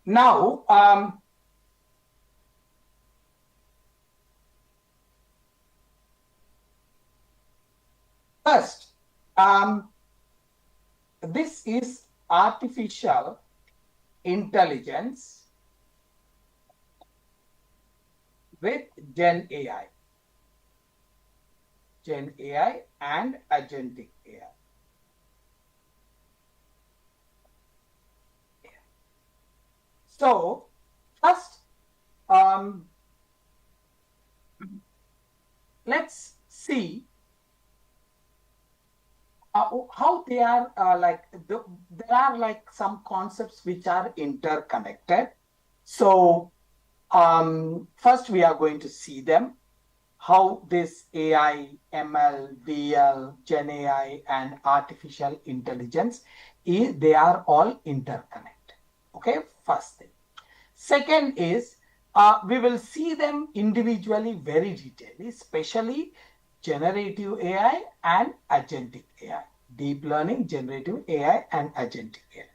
Now, first, this is artificial intelligence with Gen AI. Gen AI and Agentic AI. So, first, let's see how they are there are like some concepts which are interconnected. So, first we are going to see them, how this AI, ML, DL, Gen AI, and artificial intelligence they are all interconnected. Okay, first thing. Second is we will see them individually very detailedly, especially generative AI and agentic AI, deep learning, generative AI, and agentic AI.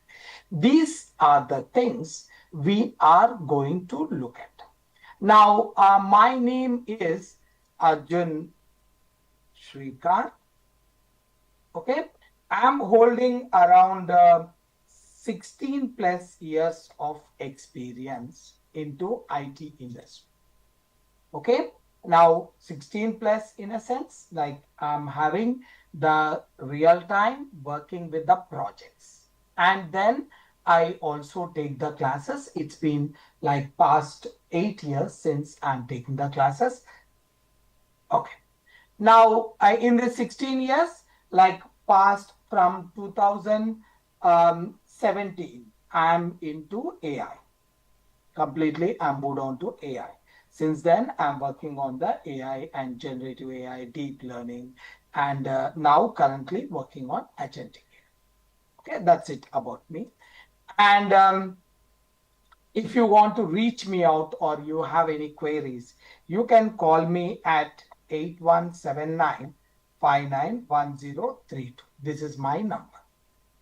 These are the things we are going to look at. Now, my name is Arjun Srikanth. Okay, I'm holding around 16 plus years of experience into IT industry. Okay, now 16 plus in a sense, like I'm having the real time working with the projects, and then I also take the classes. It's been like past 8 years since I'm taking the classes. Okay, now in the 16 years, like past from 2017, I'm into AI completely. I'm moved on to AI. Since then, I'm working on the AI and generative AI, deep learning, and now currently working on agentic AI. Okay, that's it about me. And if you want to reach me out or you have any queries, you can call me at 8179 591032. This is my number.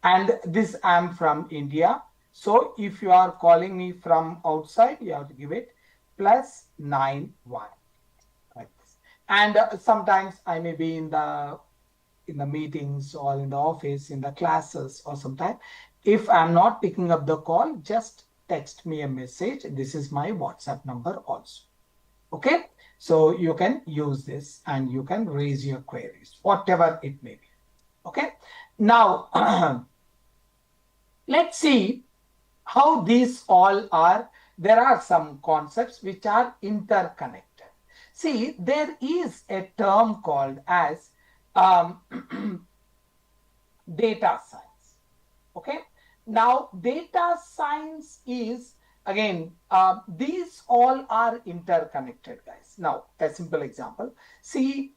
And this I'm from India. So if you are calling me from outside, you have to give it +91 like this. And sometimes I may be in the meetings or in the office, in the classes, or sometimes if I'm not picking up the call, just text me a message. This is my WhatsApp number also. Okay, so you can use this and you can raise your queries, whatever it may be. Okay, now let's see how these all are. There are some concepts which are interconnected. See, there is a term called as data science. Okay, now data science is again these all are interconnected, guys. Now a simple example, see,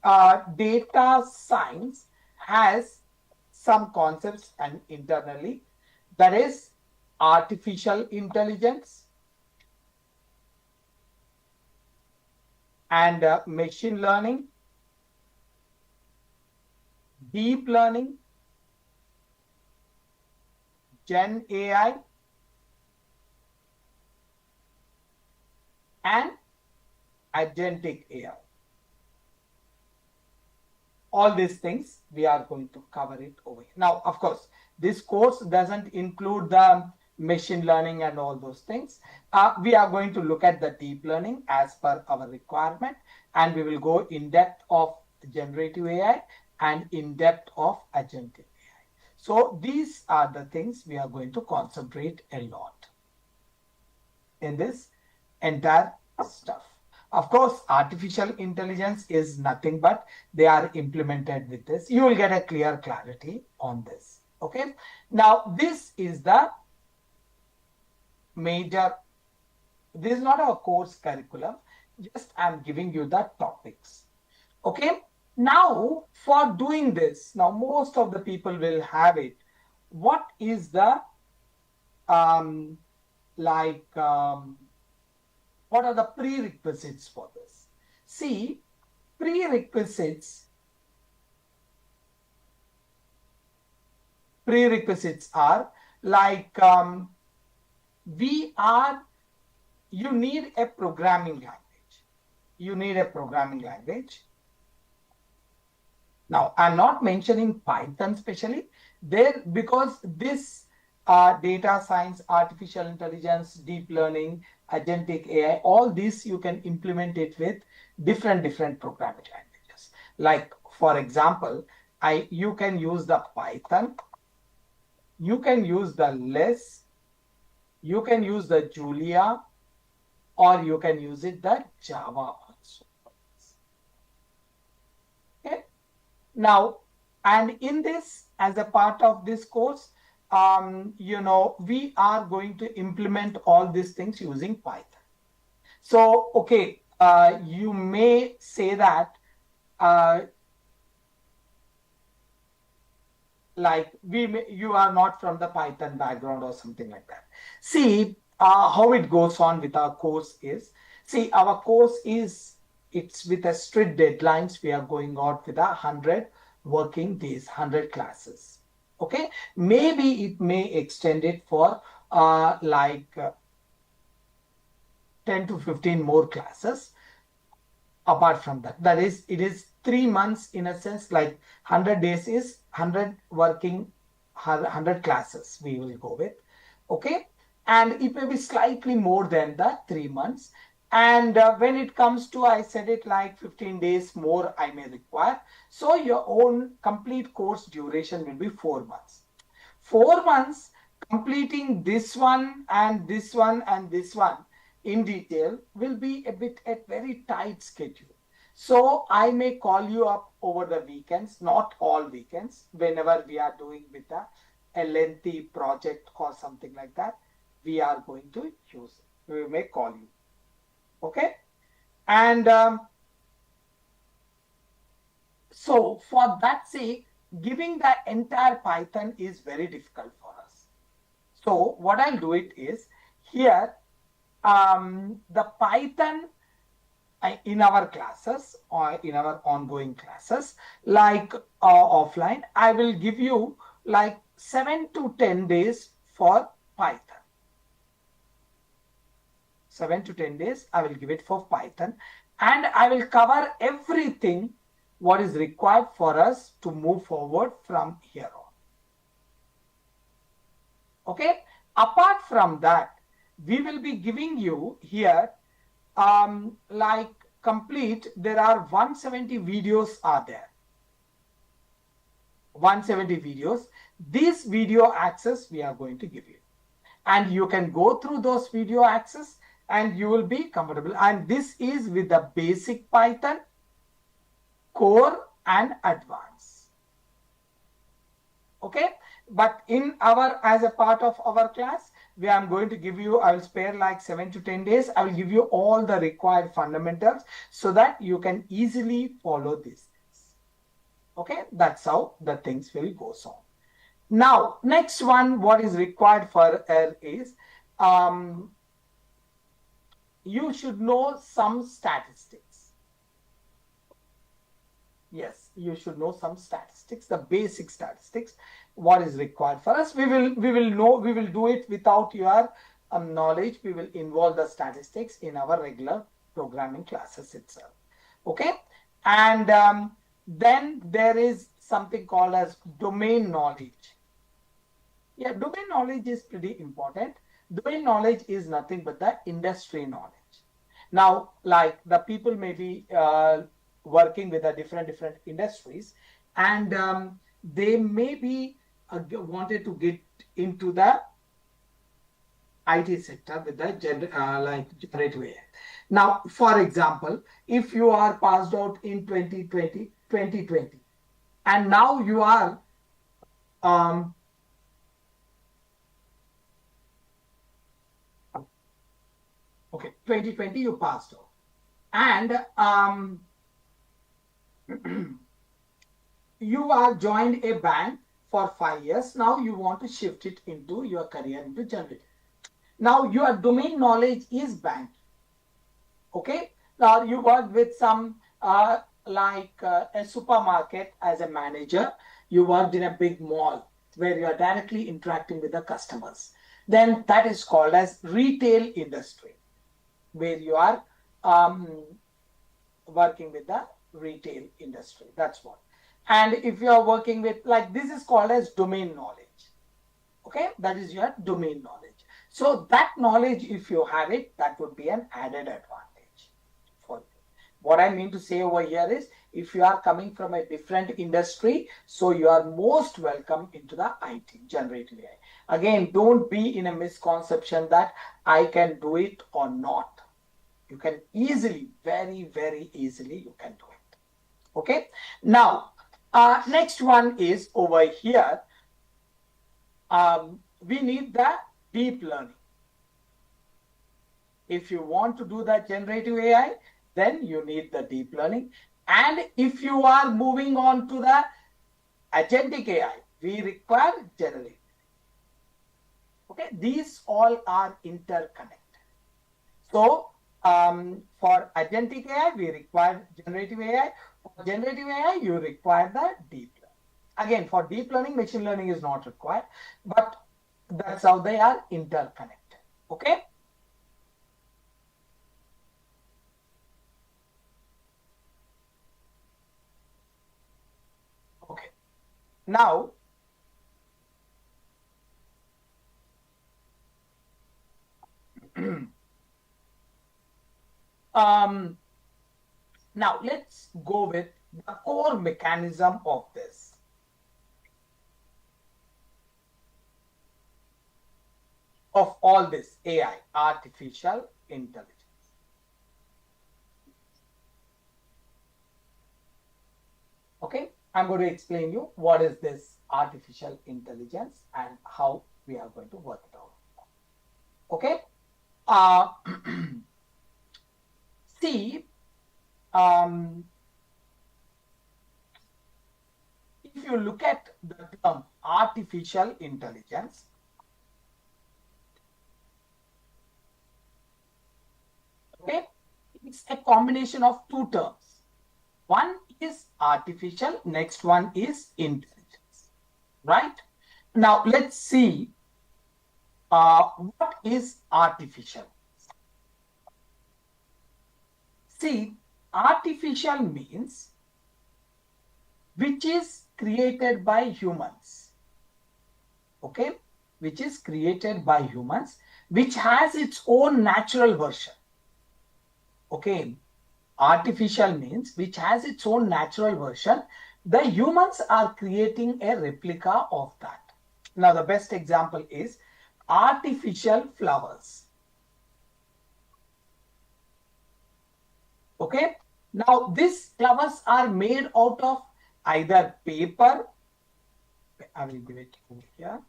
data science has some concepts and internally, that is artificial intelligence and machine learning, deep learning, Gen AI, and agentic AI. All these things we are going to cover it over here. Now, of course, this course doesn't include the machine learning and all those things. We are going to look at the deep learning as per our requirement, and we will go in depth of generative AI and in depth of agentic AI. So these are the things we are going to concentrate a lot in this entire stuff. Of course, artificial intelligence is nothing but they are implemented with this. You will get a clear clarity on this. Okay. Now, this is the major, this is not a course curriculum, just I'm giving you the topics. Okay. Now, for doing this, now most of the people will have it. What is the what are the prerequisites for this? See, prerequisites are like you need a programming language. You need a programming language. Now, I'm not mentioning Python specially there because this data science, artificial intelligence, deep learning, agentic AI, all this you can implement it with different programming languages. Like, for example, you can use the Python, you can use the Less, you can use the Julia, or you can use it the Java also. Okay. Now, and in this, as a part of this course, we are going to implement all these things using Python. So, okay, you may say that like you are not from the Python background or something like that. See, how it goes on with our course is, see, our course is, it's with a strict deadlines. We are going out with 100 working days, 100 classes. Okay, maybe it may extend it for 10 to 15 more classes. Apart from that, that is, it is 3 months in a sense, like 100 days is 100 working, 100 classes we will go with. Okay, and it may be slightly more than the 3 months. And when it comes to, I said it like 15 days more I may require. So your own complete course duration will be 4 months. 4 months completing this one and this one and this one in detail will be a bit at very tight schedule. So I may call you up over the weekends, not all weekends, whenever we are doing with a lengthy project or something like that, we are going to use it. We may call you. Okay. And so for that sake, giving the entire Python is very difficult for us. So what I'll do it is, here the Python in our classes or in our ongoing classes, like offline, I will give you like 7 to 10 days for Python. 7 to 10 days I will give it for Python, and I will cover everything what is required for us to move forward from here on. Okay. Apart from that, we will be giving you here like complete, there are 170 videos are there. 170 videos. This video access we are going to give you. And you can go through those video access and you will be comfortable. And this is with the basic Python, core and advanced. Okay. But in our, as a part of our class, where I'm going to give you, I will spare like 7 to 10 days. I will give you all the required fundamentals so that you can easily follow these things. Okay, that's how the things will go on. Now, next one, what is required for is you should know some statistics. Yes, you should know some statistics, the basic statistics. What is required for us? We will do it without your knowledge. We will involve the statistics in our regular programming classes itself. Okay, and then there is something called as domain knowledge. Yeah, domain knowledge is pretty important. Domain knowledge is nothing but the industry knowledge. Now, like the people may be working with the different industries, and they may be wanted to get into the IT sector with the generative AI. Now, for example, if you are passed out in 2020, and now you are okay, 2020 you passed out, and you are joined a bank for 5 years. Now you want to shift it into your career into generative. Now your domain knowledge is banking. Okay. Now you work with some a supermarket as a manager. You worked in a big mall where you are directly interacting with the customers. then that is called as retail industry, where you are working with the retail industry. That's what. And if you are working with, like, this is called as domain knowledge. Okay, that is your domain knowledge. So that knowledge, if you have it, that would be an added advantage for you. What I mean to say over here is, if you are coming from a different industry, so you are most welcome into the IT, generative AI. Again, don't be in a misconception that I can do it or not. You can easily, very, very easily, you can do it. Okay. Now, next one is over here. We need the deep learning. If you want to do the generative AI, then you need the deep learning. And if you are moving on to the agentic AI, we require generative. Okay, these all are interconnected. So for agentic AI, we require generative AI. For generative AI, you require the deep learning. Again, for deep learning, machine learning is not required, but that's how they are interconnected. Okay. Okay. Now, now let's go with the core mechanism of this. Of all this AI, artificial intelligence. Okay, I'm going to explain you what is this artificial intelligence and how we are going to work it out. Okay. See, if you look at the term artificial intelligence, okay, it's a combination of two terms. One is artificial, next one is intelligence, right? Now, let's see what is artificial. See, artificial means which is created by humans, okay, which is created by humans, which has its own natural version. Okay, artificial means which has its own natural version. The humans are creating a replica of that. Now, the best example is artificial flowers. Okay, now these flowers are made out of either paper. I will give it over here.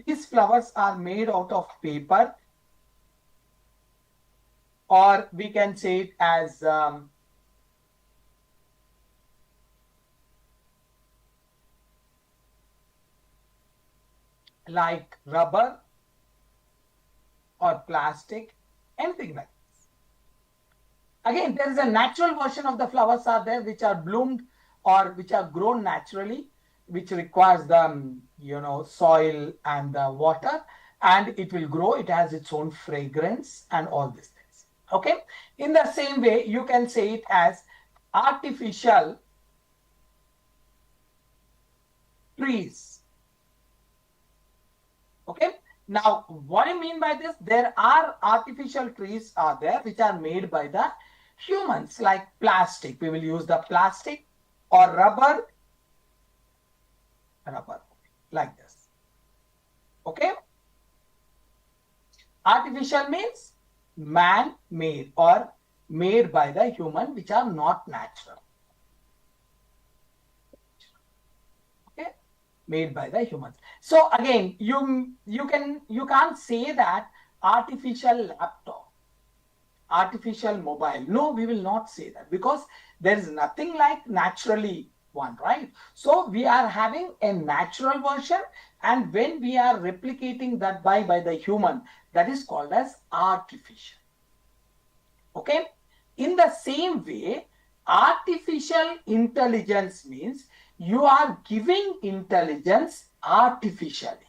These flowers are made out of paper, or we can say it as like rubber or plastic, anything like this. Again, there is a natural version of the flowers are there which are bloomed or which are grown naturally, which requires the soil and the water, and it will grow. It has its own fragrance and all these things. Okay, in the same way, you can say it as artificial trees. Okay, now what I mean by this, there are artificial trees are there which are made by the humans, like plastic. We will use the plastic or rubber, like this. Okay, artificial means man-made or made by the human, which are not natural. Okay, made by the humans. So again, you can't say that artificial laptop, artificial mobile. No, we will not say that, because there is nothing like naturally one, right? So we are having a natural version, and when we are replicating that by the human, that is called as artificial. Okay, in the same way, artificial intelligence means you are giving intelligence artificially.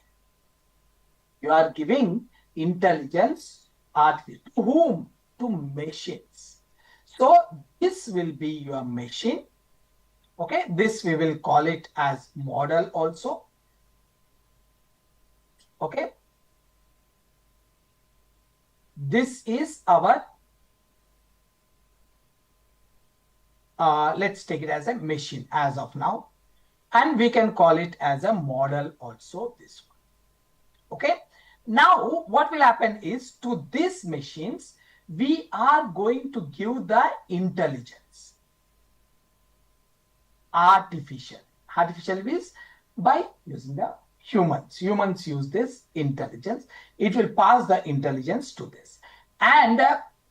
You are giving intelligence artificial. To whom? To machines. So this will be your machine. Okay, this we will call it as model also. Okay, this is our let's take it as a machine as of now, and we can call it as a model also, this one. Okay, now what will happen is, to these machines we are going to give the intelligence. Artificial means by using the humans use this intelligence. It will pass the intelligence to this, and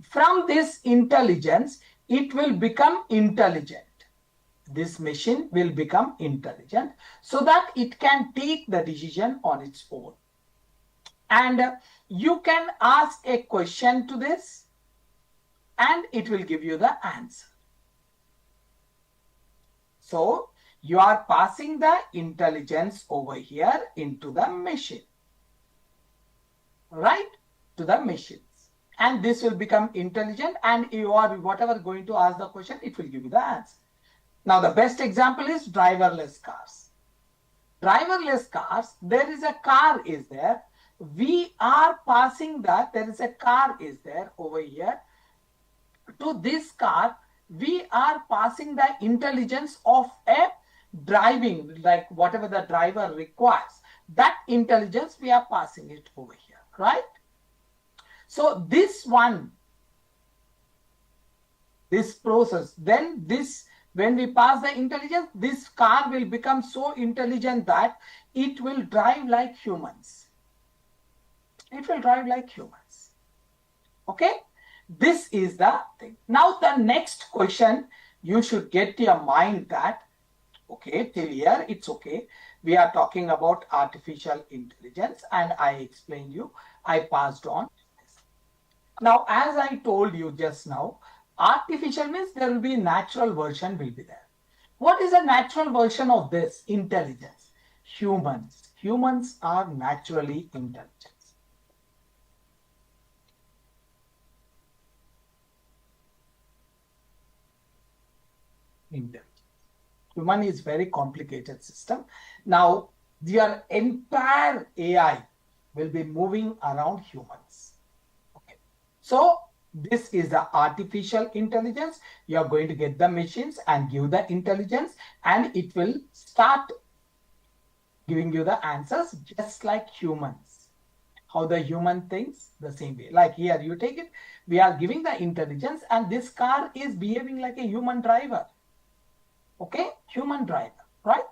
from this intelligence it will become intelligent. This machine will become intelligent so that it can take the decision on its own. And you can ask a question to this and it will give you the answer. So you are passing the intelligence over here into the machine, right? To the machines, and this will become intelligent, and you are whatever going to ask the question, it will give you the answer. Now the best example is driverless cars. Driverless cars, there is a car is there. We are passing that, there is a car is there over here. To this car, we are passing the intelligence of a driving, like whatever the driver requires. That intelligence we are passing it over here, right? So this one, this process, then this, when we pass the intelligence, this car will become so intelligent that it will drive like humans. It will drive like humans. Okay, this is the thing. Now the next question, you should get your mind that, okay, till here it's okay. We are talking about artificial intelligence, and I explained you, I passed on. Now, as I told you just now, artificial means there will be natural version will be there. What is a natural version of this intelligence? Humans. Humans are naturally intelligent. Human is very complicated system. Now, your entire AI will be moving around humans. Okay. So this is the artificial intelligence. You are going to get the machines and give the intelligence, and it will start giving you the answers just like humans. How the human thinks, the same way. Like here, you take it, we are giving the intelligence, and this car is behaving like a human driver. Okay, human driver, right?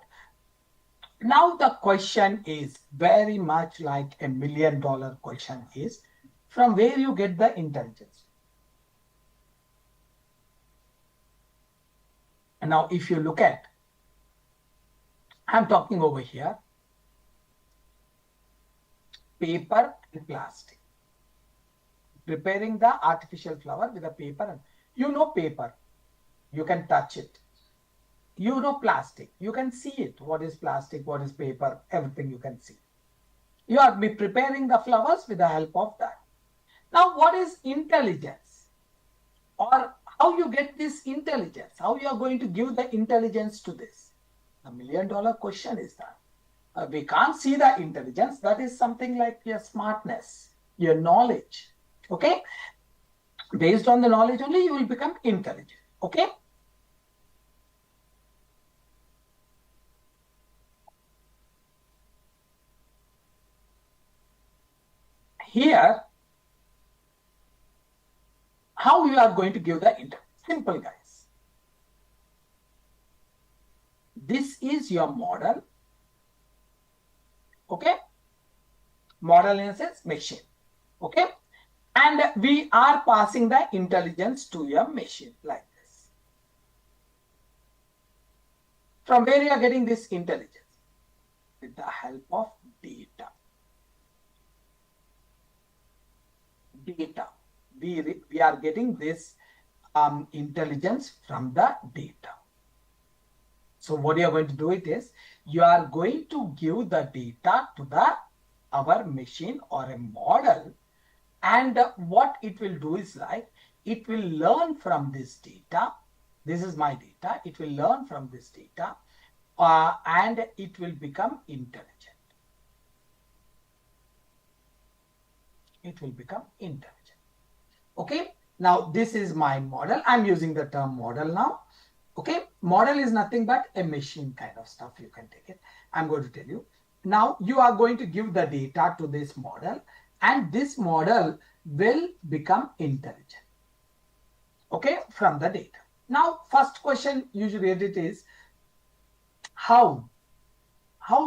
Now the question is very much like $1 million question is, from where you get the intelligence? And now if you look at, I'm talking over here, paper and plastic. Preparing the artificial flower with a paper, and you know paper, you can touch it. You know plastic, you can see it. What is plastic, what is paper, everything you can see. You are preparing the flowers with the help of that. Now what is intelligence? Or how you get this intelligence? How you are going to give the intelligence to this? The $1 million question is that. We can't see the intelligence. That is something like your smartness, your knowledge. Okay? Based on the knowledge only, you will become intelligent. Okay? Here, how you are going to give the intelligence? Simple, guys. This is your model. Okay? Model in a sense, machine. Okay? And we are passing the intelligence to your machine like this. From where you are getting this intelligence? With the help of data. Data. We are getting this intelligence from the data. So what you are going to do it is, you are going to give the data to our machine or a model, And what it will do is like, it will learn from this data. This is my data. It will learn from this data and it will become intelligent. It will become intelligent. Okay. Now, this is my model. I'm using the term model now. Okay. Model is nothing but a machine kind of stuff. You can take it. I'm going to tell you. Now, you are going to give the data to this model, and this model will become intelligent. Okay. From the data. Now, first question usually it is, how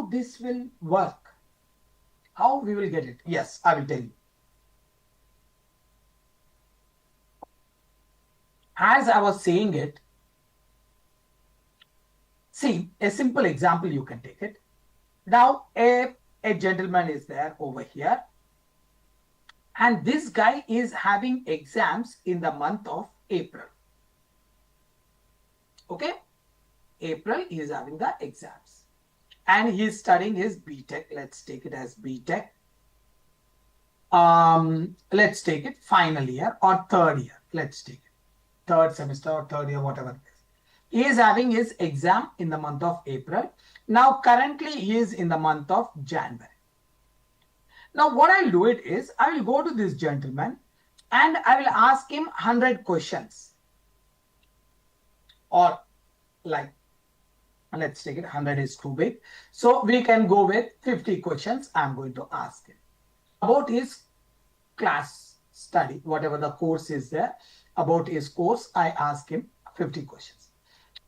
this will work? How we will get it? Yes, I will tell you. As I was saying it, see, a simple example you can take it. Now, a gentleman is there over here, and this guy is having exams in the month of April. Okay, April he is having the exams, and he is studying his BTech. Let's take it as BTech. Let's take it final year or third year. Let's take it third semester or third year, whatever it is. He is having his exam in the month of April. Now, currently he is in the month of January. Now, what I'll do it is, I will go to this gentleman and I will ask him 100 questions. Or like, let's take it, 100 is too big. So we can go with 50 questions I'm going to ask him. About his class study, whatever the course is there, about his course, I ask him 50 questions.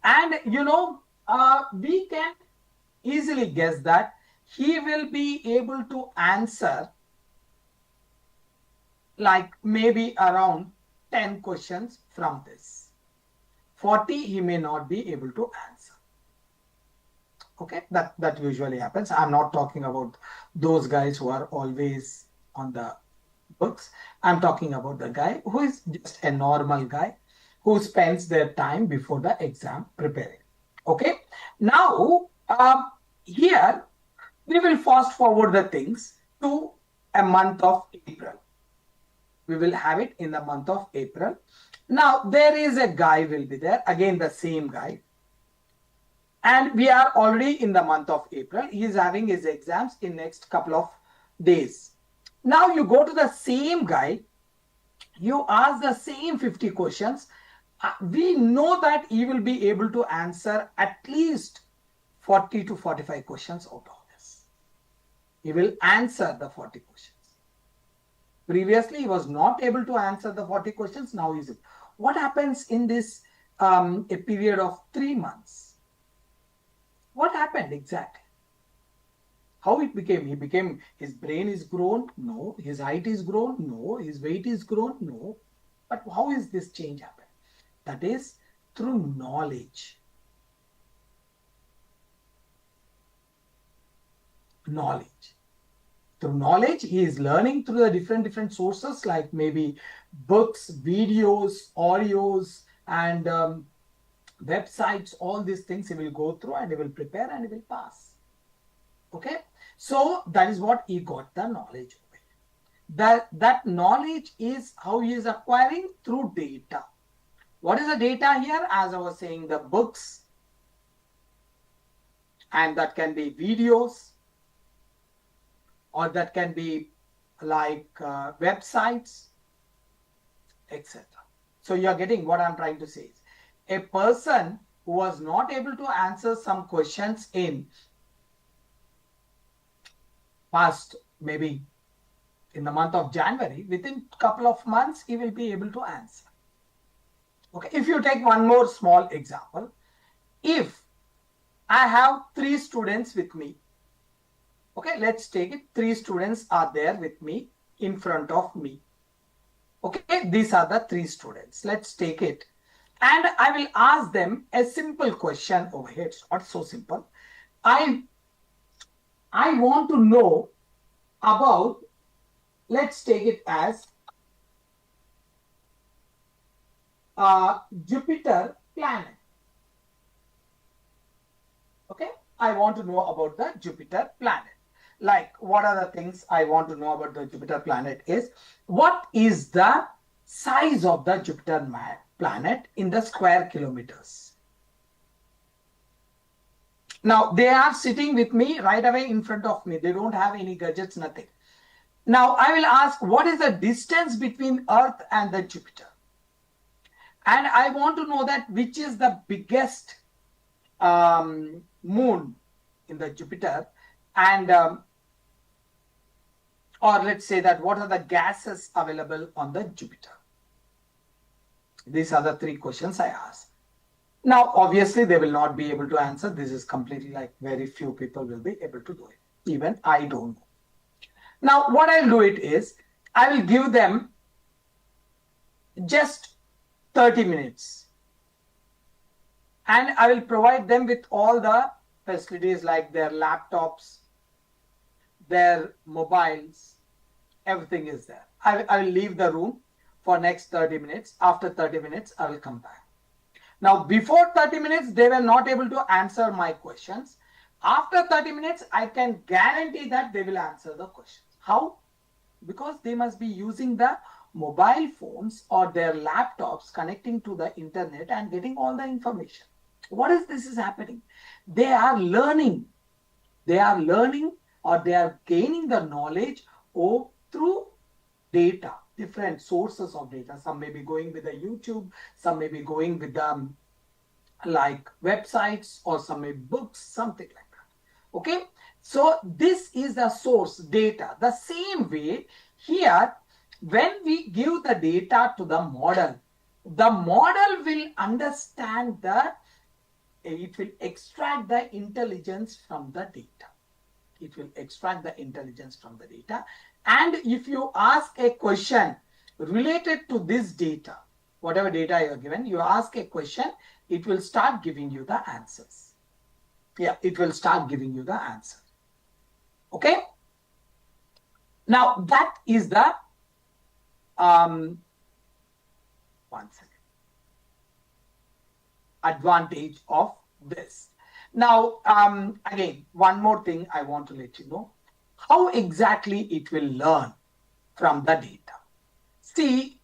And you know, we can easily guess that he will be able to answer like maybe around 10 questions from this. 40 he may not be able to answer. Okay, that usually happens. I'm not talking about those guys who are always on the books. I'm talking about the guy who is just a normal guy who spends their time before the exam preparing. Okay, now here we will fast forward the things to a month of April. We will have it in the month of April. Now there is a guy will be there, again the same guy, and we are already in the month of April. He is having his exams in next couple of days. Now you go to the same guy, you ask the same 50 questions. We know that he will be able to answer at least 40 to 45 questions out of this. He will answer the 40 questions. Previously, he was not able to answer the 40 questions. Now he is. What happens in this a period of 3 months? What happened exactly? How it became? He became, his brain is grown? No. His height is grown? No. His weight is grown? No. But how is this change happened? That is through knowledge. Knowledge. Through knowledge, he is learning through the different sources, like maybe books, videos, audios, and websites. All these things he will go through and he will prepare and he will pass. Okay, so that is what he got the knowledge of. That knowledge is how he is acquiring through data. What is the data here? As I was saying, the books, and that can be videos, or that can be like websites, etc. So you are getting what I'm trying to say is, a person who was not able to answer some questions in past, maybe in the month of January, within a couple of months he will be able to answer. Okay, if you take one more small example, if I have 3 students with me, okay, let's take it, 3 students are there with me in front of me. Okay, these are the 3 students. Let's take it. And I will ask them a simple question over here. It's not so simple. I want to know about, let's take it as Jupiter planet. Okay, I want to know about the Jupiter planet. like what are the things I want to know about the Jupiter planet is, what is the size of the Jupiter planet in the square kilometers? Now they are sitting with me right away in front of me. They don't have any gadgets, nothing. Now I will ask, what is the distance between Earth and the Jupiter? And I want to know that which is the biggest moon in the Jupiter, and or let's say that what are the gases available on the Jupiter? These are the three questions I asked. Now, obviously, they will not be able to answer. This is completely like very few people will be able to do it. Even I don't know. Now, what I'll do it is, I will give them just 30 minutes. And I will provide them with all the facilities like their laptops, their mobiles, everything is there. I will leave the room for next 30 minutes. After 30 minutes, I will come back. Now, before 30 minutes, they were not able to answer my questions. After 30 minutes, I can guarantee that they will answer the questions. How? Because they must be using the mobile phones or their laptops connecting to the internet and getting all the information. What is this is happening? They are learning. They are learning or they are gaining the knowledge through data, different sources of data. Some may be going with the YouTube, some may be going with the like websites, or some may be books, something like that. Okay, so this is the source data. The same way here, when we give the data to the model will understand it will extract the intelligence from the data. It will extract the intelligence from the data. And if you ask a question related to this data, whatever data you are given, you ask a question, it will start giving you the answers. Yeah, it will start giving you the answer. Okay. Now that is the one second, advantage of this. Now, again, one more thing I want to let you know, how exactly it will learn from the data. See,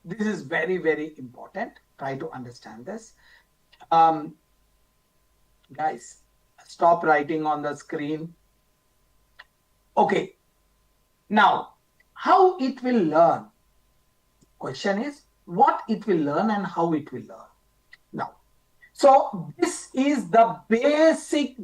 this is very, very important. Try to understand this. Guys, stop writing on the screen. Okay. Now, how it will learn? Question is, what it will learn and how it will learn. Now, so this is the basic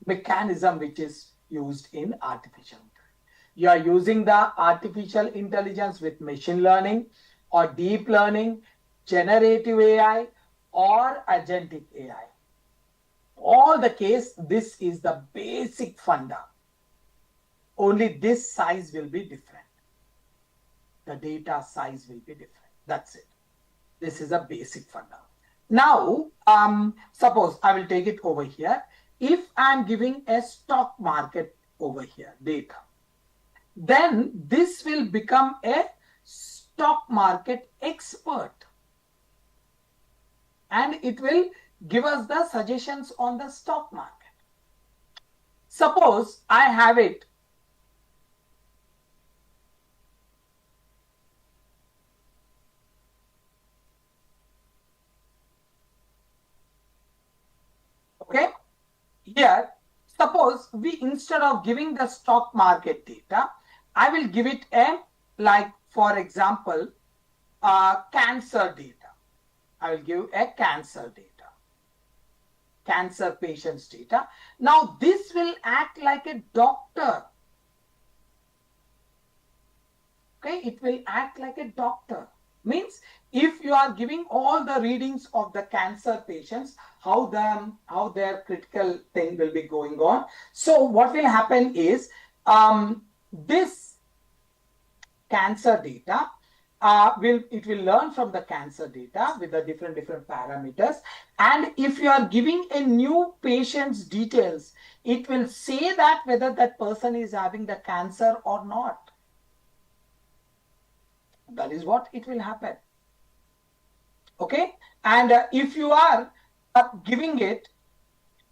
mechanism which is used in artificial intelligence. You are using the artificial intelligence with machine learning or deep learning, generative AI or agentic AI. All the case, this is the basic funda. Only this size will be different. The data size will be different. That's it. This is a basic funda. Now, suppose I will take it over here. If I'm giving a stock market over here, data, then this will become a stock market expert. And it will give us the suggestions on the stock market. Suppose I have it. Okay. Here, suppose we, instead of giving the stock market data, I will give it a, like, for example, cancer data. I will give a cancer data, cancer patients data. Now, this will act like a doctor. Okay, it will act like a doctor. Means if you are giving all the readings of the cancer patients, how their critical thing will be going on. So what will happen is this cancer data it will learn from the cancer data with the different parameters. And if you are giving a new patient's details, it will say that whether that person is having the cancer or not. That is what it will happen. Okay. And if you are giving it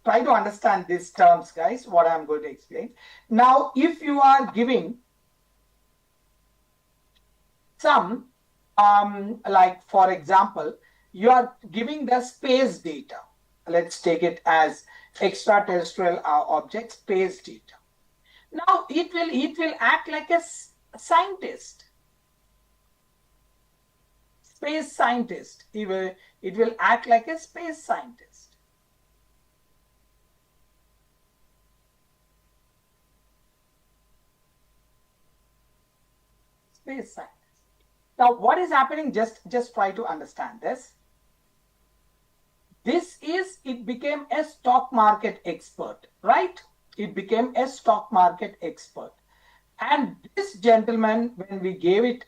try to understand these terms, guys, what I'm going to explain. Now, if you are giving some, like for example, you are giving the space data. Let's take it as extraterrestrial object space data. Now it will act like a scientist, space scientist. It will act like a space scientist. Space scientist. Now what is happening? Just try to understand this. It became a stock market expert, right? It became a stock market expert. And this gentleman, when we gave it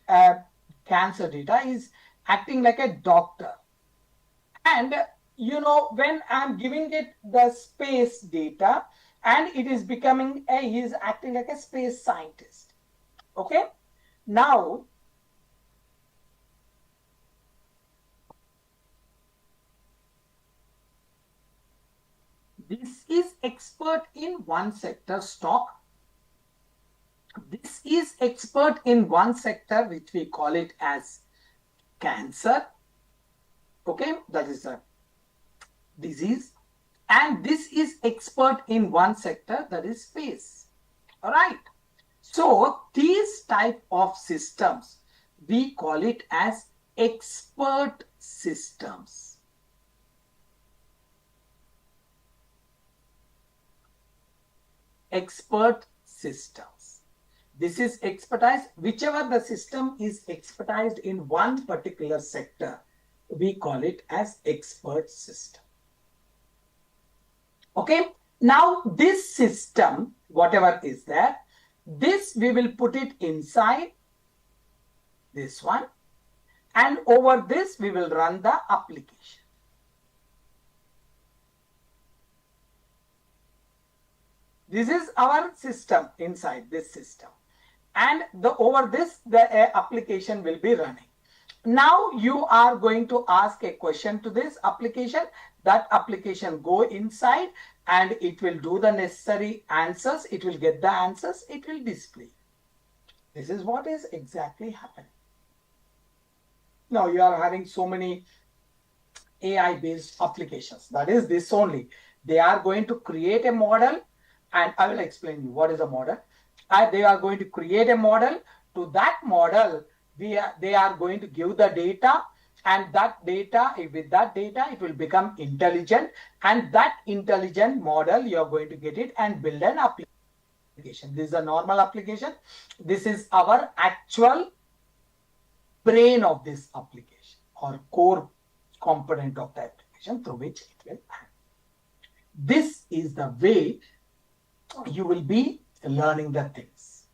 cancer data, is acting like a doctor. And you know, when I'm giving it the space data, and it is becoming he is acting like a space scientist. Okay. Now, this is expert in one sector, stock. This is expert in one sector, which we call it as cancer. Okay, that is a disease. And this is expert in one sector, that is space. All right. So these type of systems, we call it as expert systems. Expert systems. This is expertise. Whichever the system is expertised in one particular sector, we call it as expert system. Okay. Now this system, whatever is there, this we will put it inside this one, and over this we will run the application. This is our system inside this system, and over this the application will be running. Now you are going to ask a question to this application. That application go inside and it will do the necessary answers. It will get the answers. It will display. This is what is exactly happening. Now you are having so many AI based applications. That is this only. They are going to create a model, and I will explain you what is a model. They are going to create a model. To that model, they are going to give the data, and that data, with that data, it will become intelligent, and that intelligent model, you are going to get it and build an application. This is a normal application. This is our actual brain of this application, or core component of the application through which it will act. This is the way you will be learning the things.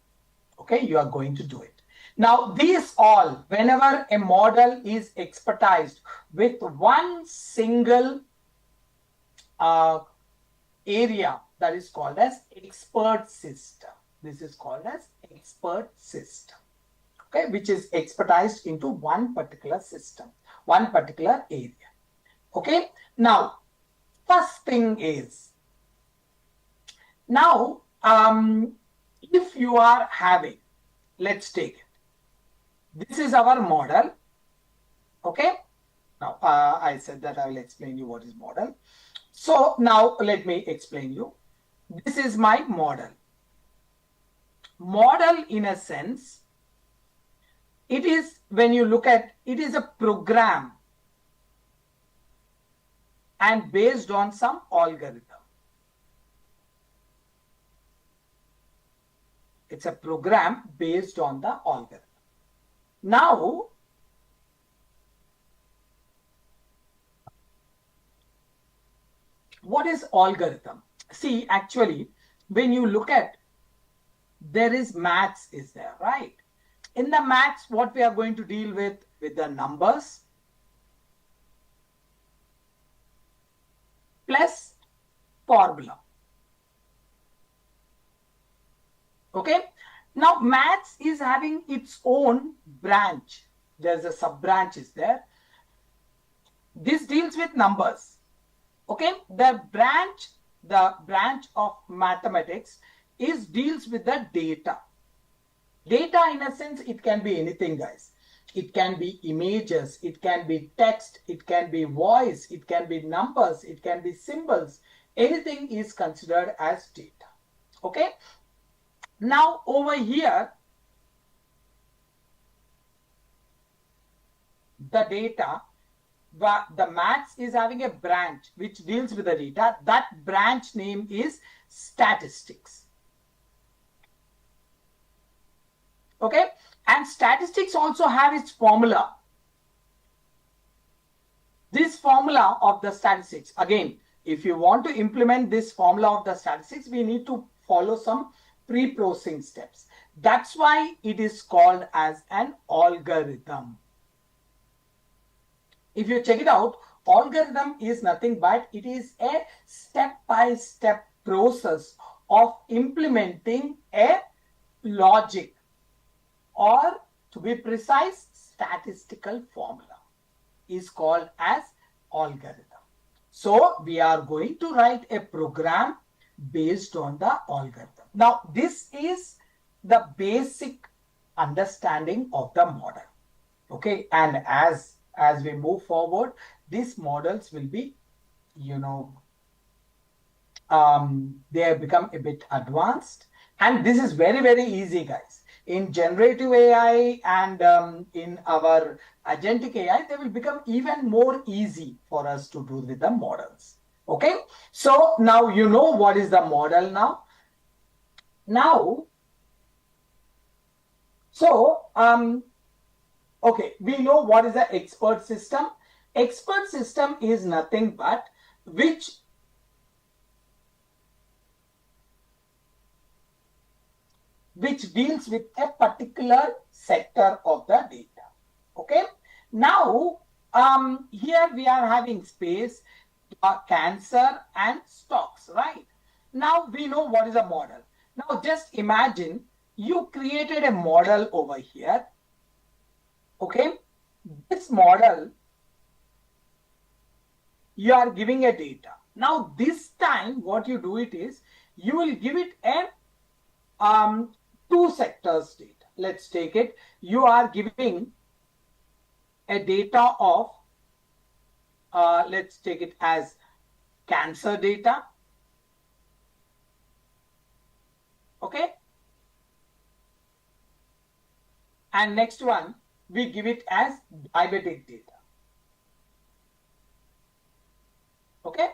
Okay, you are going to do it. Now, these all, whenever a model is expertised with one single area, that is called as expert system. This is called as expert system. Okay, which is expertised into one particular system, one particular area. Okay, now, first thing is, now, if you are having, let's take it. This is our model. Okay. Now, I said that I will explain you what is model. So now let me explain you. This is my model. Model, in a sense, it is, when you look at, it is a program and based on some algorithm. It's a program based on the algorithm. Now, what is algorithm? See, actually, when you look at, there is maths is there, right? In the maths, what we are going to deal with the numbers plus formula. Okay. Now, maths is having its own branch. There's a sub branch is there. This deals with numbers. Okay. The branch the branch of mathematics deals with the data. Data, in a sense, it can be anything, guys. It can be images, it can be text, it can be voice, it can be numbers, it can be symbols. Anything is considered as data. Okay. Now over here, the data, the maths is having a branch which deals with the data. That branch name is statistics. Okay, and statistics also have its formula. This formula of the statistics, again, if you want to implement this formula of the statistics, we need to follow some pre-processing steps. That's why it is called as an algorithm. If you check it out, algorithm is nothing but it is a step-by-step process of implementing a logic, or to be precise, statistical formula is called as algorithm. So we are going to write a program based on the algorithm. Now this is the basic understanding of the model. Okay, and as we move forward, these models will be, they have become a bit advanced, and this is very, very easy, guys. In generative AI and in our agentic AI, they will become even more easy for us to do with the models. Okay, so now you know what is the model now. Okay, we know what is the expert system. Expert system is nothing but which deals with a particular sector of the data. Okay, now here we are having space, cancer and stocks, right? Now we know what is a model. Now just imagine you created a model over here. Okay, this model, you are giving a data. Now this time what you do it is, you will give it a two sectors data. Let's take it. You are giving a data of, let's take it as cancer data. Okay. And next one, we give it as diabetic data. Okay.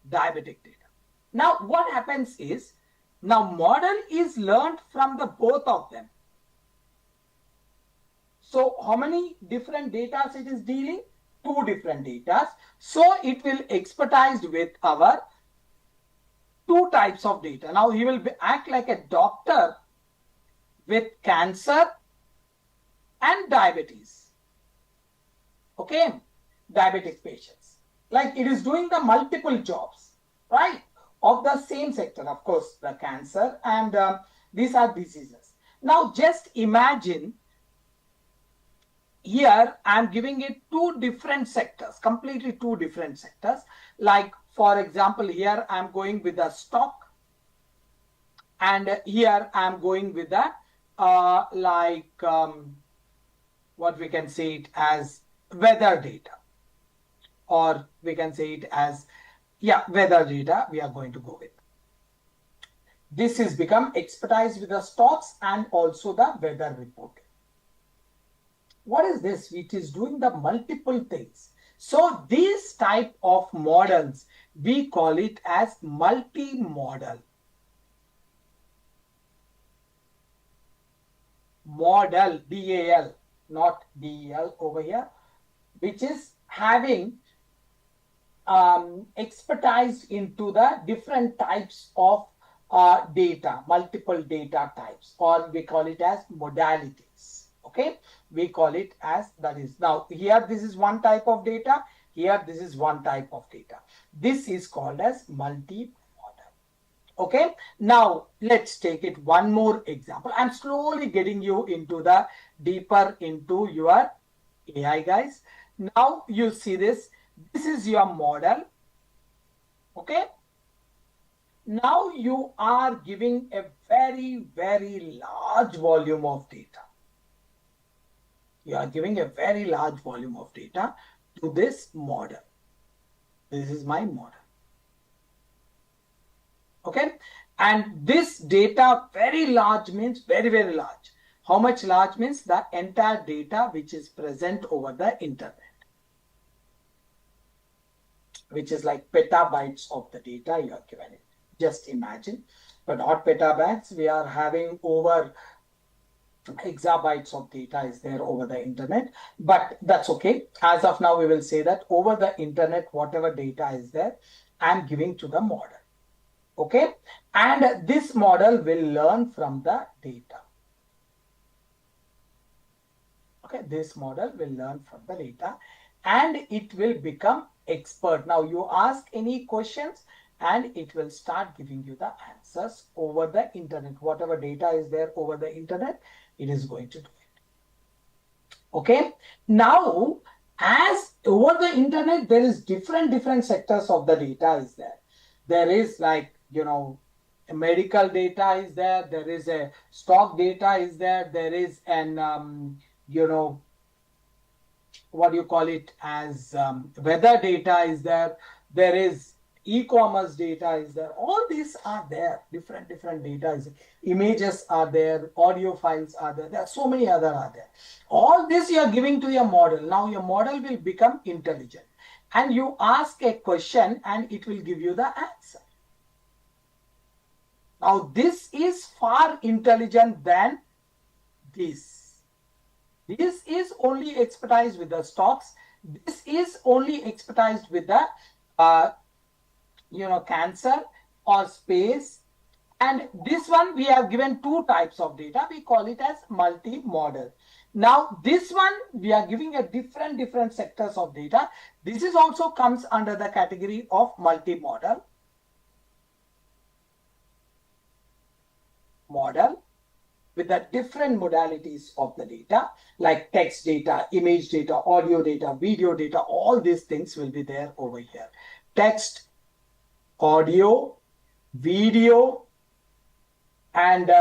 Diabetic data. Now what happens is, now model is learned from the both of them. So how many different data it is dealing? Two different data. So it will expertise with our two types of data. Now he will act like a doctor with cancer and diabetes. Okay, diabetic patients. Like it is doing the multiple jobs, right? Of the same sector, of course, the cancer and these are diseases. Now just imagine here I'm giving it two different sectors, completely two different sectors. Like for example, here I'm going with the stock, and here I'm going with the what we can say it as weather data, or we can say it as weather data we are going to go with. This is become expertise with the stocks and also the weather reporting. What is this? It is doing the multiple things. So these type of models, we call it as multi-modal. Model, D-A-L, not D-E-L over here, which is having expertise into the different types of data, multiple data types, or we call it as modalities. Okay, we call it as that is. Now here this is one type of data, here this is one type of data. This is called as multi-modal. Okay, now let's take it one more example. I'm slowly getting you into the deeper into your AI, guys. Now you see this. This is your model. Okay. Now you are giving a very, very large volume of data. You are giving a very large volume of data to this model. This is my model. Okay. And this data very large means very, very large. How much large means the entire data which is present over the internet, which is like petabytes of the data you are given it. Just imagine, but not petabytes. We are having over exabytes of data is there over the internet, but that's okay. As of now, we will say that over the internet, whatever data is there, I'm giving to the model. Okay. And this model will learn from the data. Okay. This model will learn from the data and it will become expert. Now you ask any questions and it will start giving you the answers over the internet. Whatever data is there over the internet, it is going to do it. Okay. Now, as over the internet, there is different sectors of the data is there. There is like, medical data is there. There is a stock data is there. There is an, what do you call it as weather data is there. There is e-commerce data is there. All these are there. Different data is there. Images are there. Audio files are there. There are so many other are there. All this you are giving to your model. Now your model will become intelligent. And you ask a question and it will give you the answer. Now this is far intelligent than this. This is only expertise with the stocks. This is only expertise with the, cancer or space. And this one, we have given two types of data. We call it as multi-model. Now, this one, we are giving a different sectors of data. This is also comes under the category of multi-model. Model with the different modalities of the data, like text data, image data, audio data, video data, all these things will be there over here. Text, audio, video, and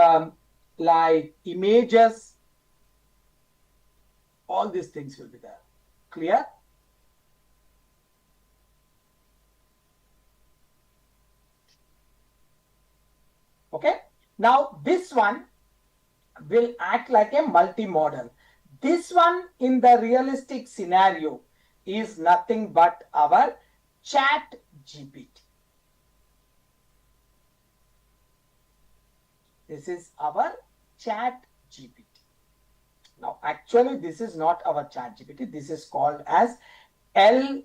like images, all these things will be there. Clear? Okay. Now this one will act like a multi-model. This one in the realistic scenario is nothing but our chat GPT. This is our chat GPT. Now, actually, this is not our chat GPT. This is called as LLM,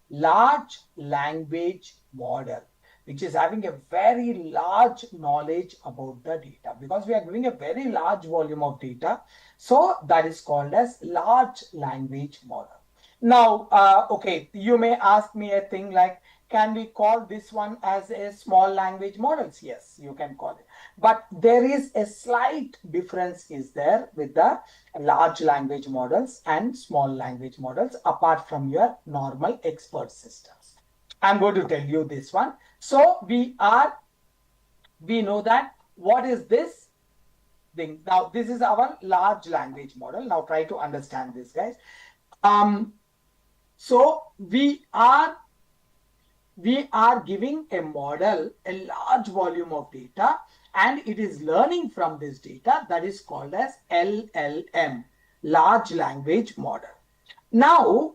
large language model, which is having a very large knowledge about the data, because we are giving a very large volume of data. So that is called as large language model. Now, okay, you may ask me a thing like, can we call this one as a small language models? Yes, you can call it. But there is a slight difference is there with the large language models and small language models apart from your normal expert systems. I'm going to tell you this one. So we know that what is this thing. Now this is our large language model. Now try to understand this, guys. So we are giving a model a large volume of data and it is learning from this data. That is called as LLM, large language model. Now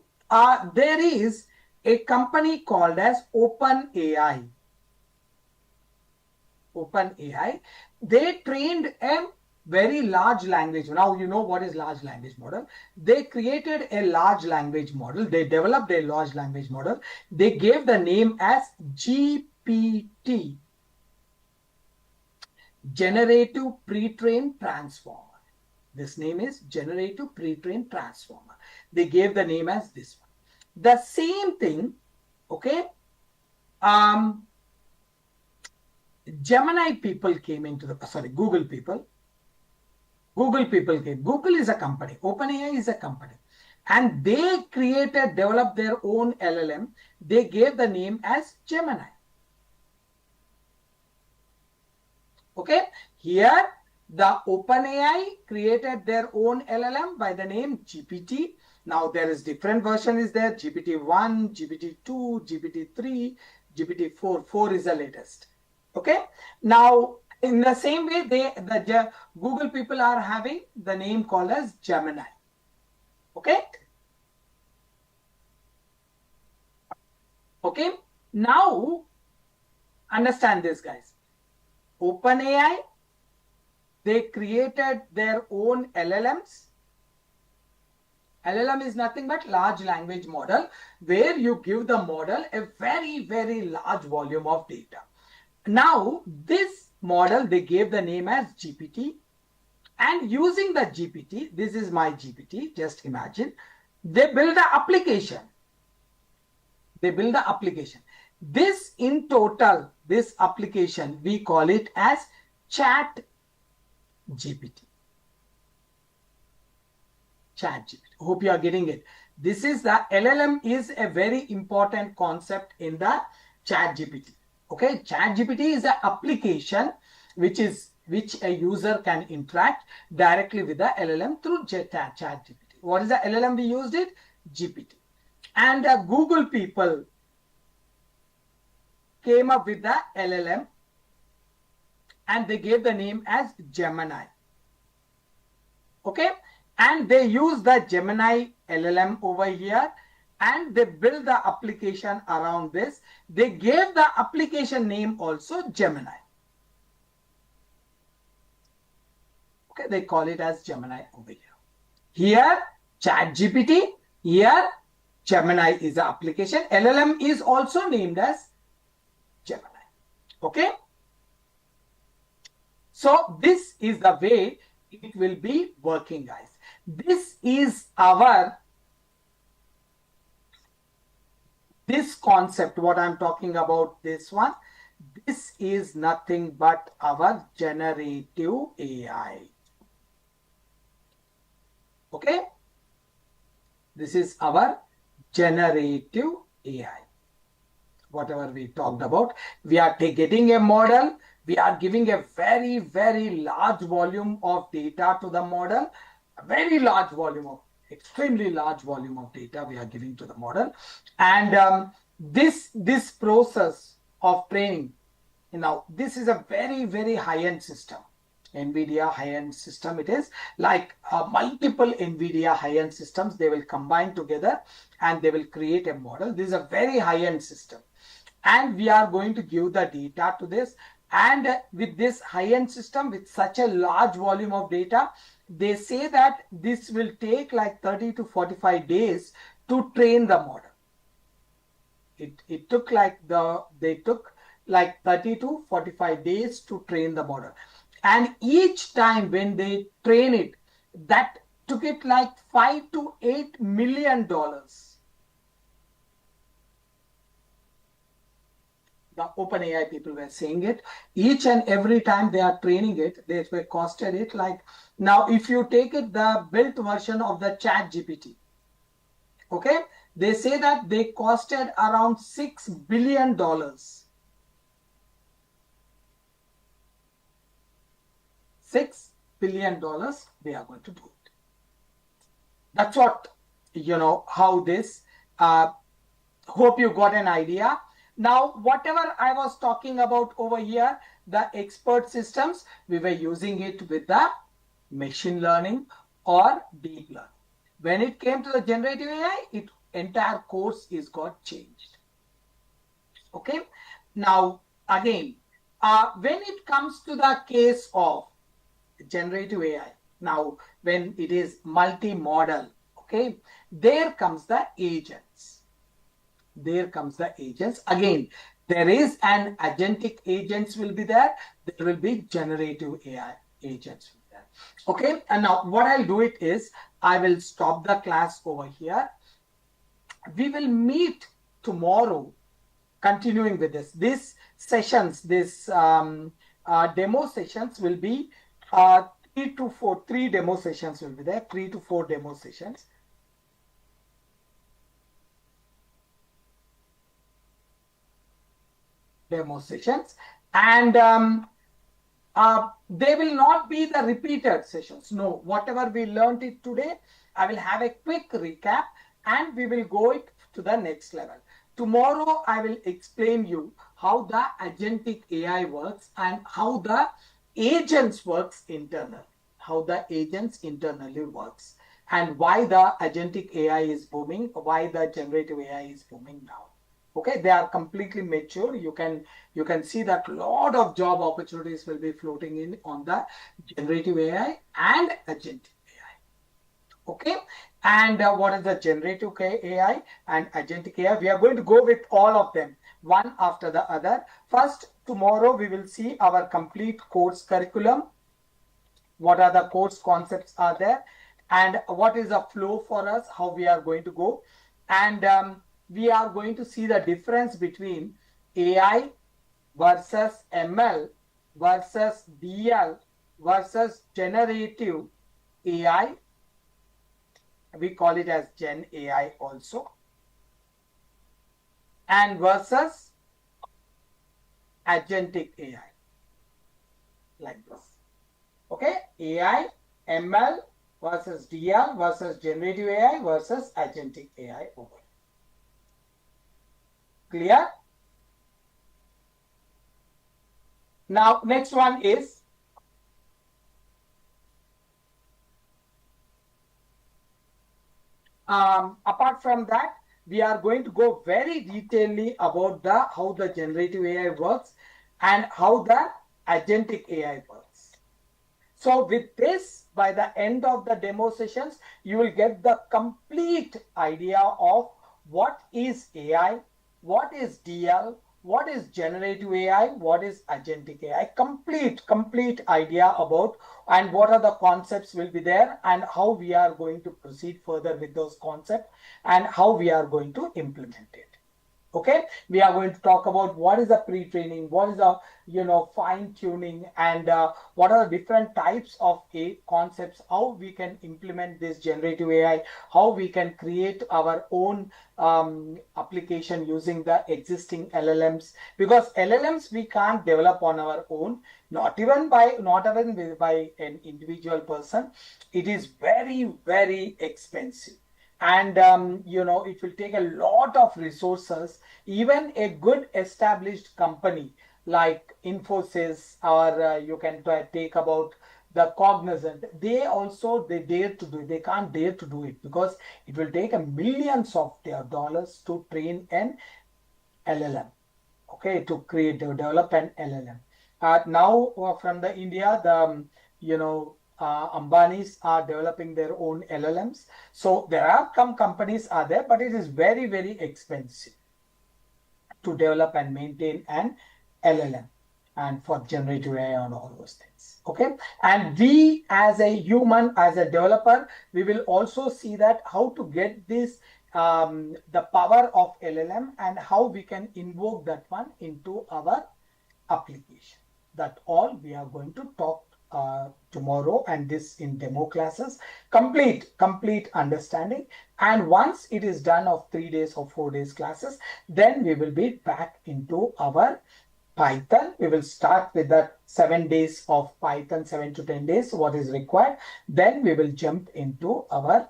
there is a company called as OpenAI. They trained a very large language. Now you know what is large language model. They created a large language model. They developed a large language model. They gave the name as GPT, Generative Pre-trained Transformer. This name is Generative Pre-trained Transformer. They gave the name as this one. The same thing, okay, Gemini people came into the, Google people. Google people gave. Google is a company. OpenAI is a company. And they developed their own LLM. They gave the name as Gemini. Okay. Here, the OpenAI created their own LLM by the name GPT. Now, there is different version is there. GPT-1, GPT-2, GPT-3, GPT-4. 4 is the latest. Okay. Now, in the same way, the Google people are having the name called as Gemini. Okay. Okay. Now, understand this, guys. OpenAI, they created their own LLMs. LLM is nothing but large language model, where you give the model a very, very large volume of data. Now, this model, they gave the name as GPT. And using the GPT, this is my GPT, just imagine, they build the application. They build the application. This in total, this application, we call it as Chat GPT. Chat GPT. Hope you are getting it. This is the LLM is a very important concept in the Chat GPT. Okay, Chat GPT is an application which a user can interact directly with the LLM through Chat GPT. What is the LLM we used it? GPT. And Google people came up with the LLM and they gave the name as Gemini. Okay, and they use the Gemini LLM over here and they build the application around this. They gave the application name also Gemini. Okay, they call it as Gemini over here. Here, Chat GPT, here, Gemini is the application. LLM is also named as Gemini. Okay. So this is the way it will be working, guys. This concept, what I'm talking about, this one, this is nothing but our generative AI. Okay. This is our generative AI. Whatever we talked about, we are getting a model, we are giving a very, very large volume of data to the model, a very large volume of, extremely large volume of data we are giving to the model. And this process of training, now this is a very, very high-end system. NVIDIA high-end system it is, like multiple NVIDIA high-end systems, they will combine together and they will create a model. This is a very high-end system. And we are going to give the data to this. And with this high-end system, with such a large volume of data, they say that this will take like 30 to 45 days to train the model. It took like they took like 30 to 45 days to train the model. And each time when they train it, that took it like $5 to $8 million. The OpenAI people were saying it. Each and every time they are training it, they were costed it like, now if you take it, the built version of the Chat GPT, okay, they say that they costed around $6 billion. $6 billion they are going to do it. That's what, how this, hope you got an idea. Now, whatever I was talking about over here, the expert systems, we were using it with the machine learning or deep learning. When it came to the generative AI, entire course is got changed. Okay. Now, again, when it comes to the case of generative AI, now when it is multimodal, okay, there comes the agents. There comes the agents. Again, there is an agentic agents will be there. There will be generative AI agents will be there. Okay. And now what I'll do it is, I will stop the class over here. We will meet tomorrow, continuing with this. These sessions, this demo sessions will be three demo sessions will be there, 3 to 4 demo sessions. And they will not be the repeated sessions. No, whatever we learned it today, I will have a quick recap and we will go it to the next level. Tomorrow, I will explain you how the agentic AI works and how the agents works internally, how the agents internally works, and why the agentic AI is booming, why the generative AI is booming now. Okay, they are completely mature. You can see that a lot of job opportunities will be floating in on the generative AI and agentic AI. Okay, and what is the generative AI and agentic AI? We are going to go with all of them one after the other. First, tomorrow we will see our complete course curriculum. What are the course concepts are there, and what is the flow for us, how we are going to go, and we are going to see the difference between AI versus ML versus DL versus generative AI. We call it as Gen AI also, and versus agentic AI, like this. Okay, AI, ML versus DL versus generative AI versus agentic AI over. Clear? Now, next one is apart from that, we are going to go very detailedly about how the generative AI works and how the agentic AI works. So with this, by the end of the demo sessions, you will get the complete idea of what is AI, what is DL, what is generative AI, what is agentic AI, complete idea about, and what are the concepts will be there, and how we are going to proceed further with those concepts, and how we are going to implement it. Okay, we are going to talk about what is the pre-training, what is the fine tuning, and what are the different types of concepts, how we can implement this generative AI, how we can create our own application using the existing LLMs, because LLMs we can't develop on our own, not even by an individual person. It is very expensive, and it will take a lot of resources. Even a good established company like Infosys, or you can take about the Cognizant, they dare to do it. They can't dare to do it because it will take millions of their dollars to train an LLM. Okay, to develop an LLM. Now from the India, the Ambanis are developing their own LLMs. So there are some companies are there, but it is very expensive to develop and maintain an LLM, and for generative AI and all those things. Okay, and we as a human, as a developer, we will also see that how to get this the power of LLM and how we can invoke that one into our application. That all we are going to talk tomorrow, and this in demo classes, complete understanding. And once it is done of 3 days or 4 days classes, then we will be back into our Python. We will start with that 7 days of Python, 7 to 10 days, what is required. Then we will jump into our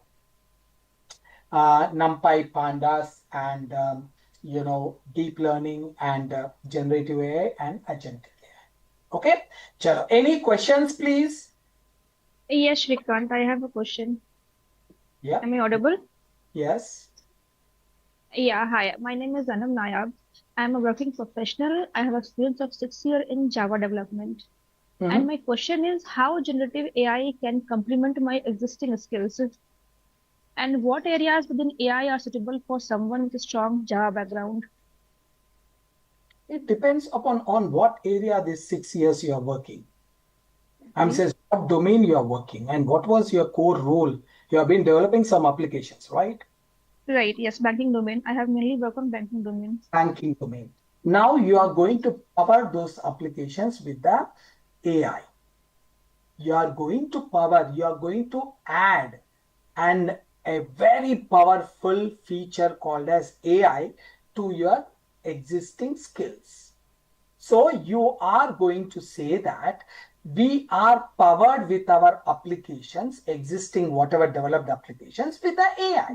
NumPy, Pandas, and deep learning, and generative AI and agentic AI. Okay, chalo. Any questions, please? Yes, Shrikant, I have a question. Yeah. Am I audible? Yes. Yeah, hi. My name is Anam Nayab. I am a working professional. I have experience of 6 years in Java development. And my question is how generative AI can complement my existing skills, and what areas within AI are suitable for someone with a strong Java background? It depends upon on what area this 6 years you are working. Says what domain you are working and what was your core role. You have been developing some applications, right? Right, yes, banking domain. I have mainly worked on banking domain. Banking domain. Now you are going to cover those applications with the AI. you are going to add a very powerful feature called as AI to your existing skills. So you are going to say that we are powered with our applications, existing whatever developed applications with the AI.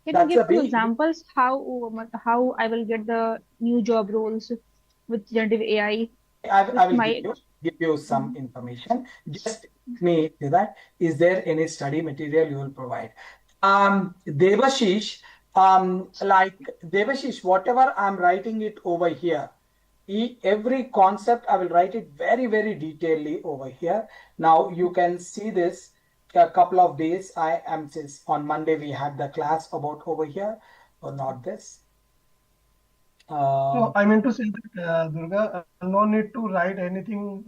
Can you give few examples how I will get the new job roles with generative AI? I will give you some information. Just me do that. Is there any study material you will provide? Devashish, Devashish, whatever I'm writing it over here, every concept I will write it very, very detailedly over here. Now you can see this a couple of days. I am since on Monday we had the class about over here, or not this. So I meant to say that Durga, no need to write anything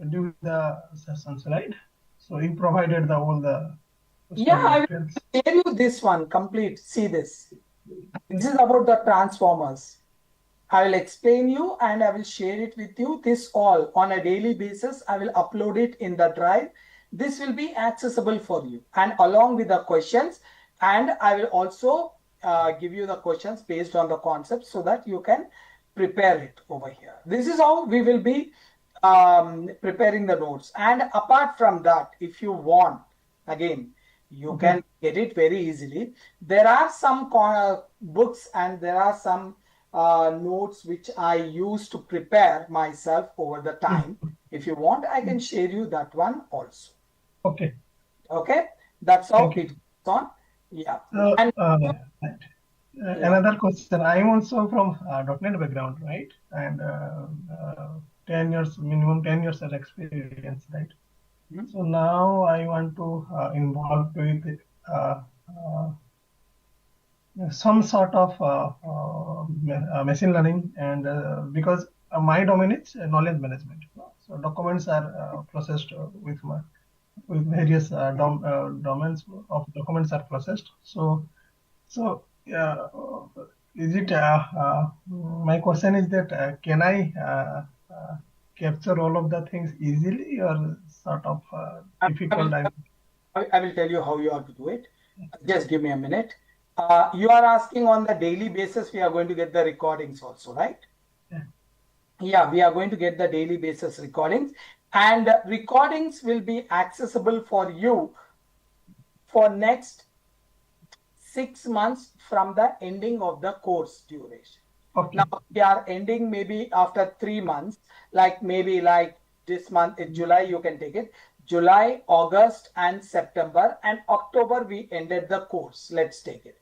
during the sessions, right? So you provided all the I will share you this one complete. See this. This is about the transformers. I will explain you and I will share it with you. This all on a daily basis. I will upload it in the drive. This will be accessible for you and along with the questions. And I will also give you the questions based on the concept so that you can prepare it over here. This is how we will be preparing the notes. And apart from that, if you want, again, you can get it very easily. There are some books and there are some notes which I use to prepare myself over the time. If you want, I can share you that one also. Okay. Okay. That's how it goes on. Yeah. Another question. I'm also from .NET background, right? And 10 years, minimum 10 years of experience, right? So now I want to involve with some sort of machine learning, and because my domain is knowledge management, so documents are processed with various domains of documents are processed. So is it my question is that can I capture all of the things easily or sort of difficult? I will tell you how you have to do it. Just give me a minute. You are asking on the daily basis, we are going to get the recordings also, right? Yeah, we are going to get the daily basis recordings, and recordings will be accessible for you for next 6 months from the ending of the course duration. Okay. Now we are ending maybe after 3 months, maybe this month in July, you can take it. July, August, and September, and October we ended the course. Let's take it.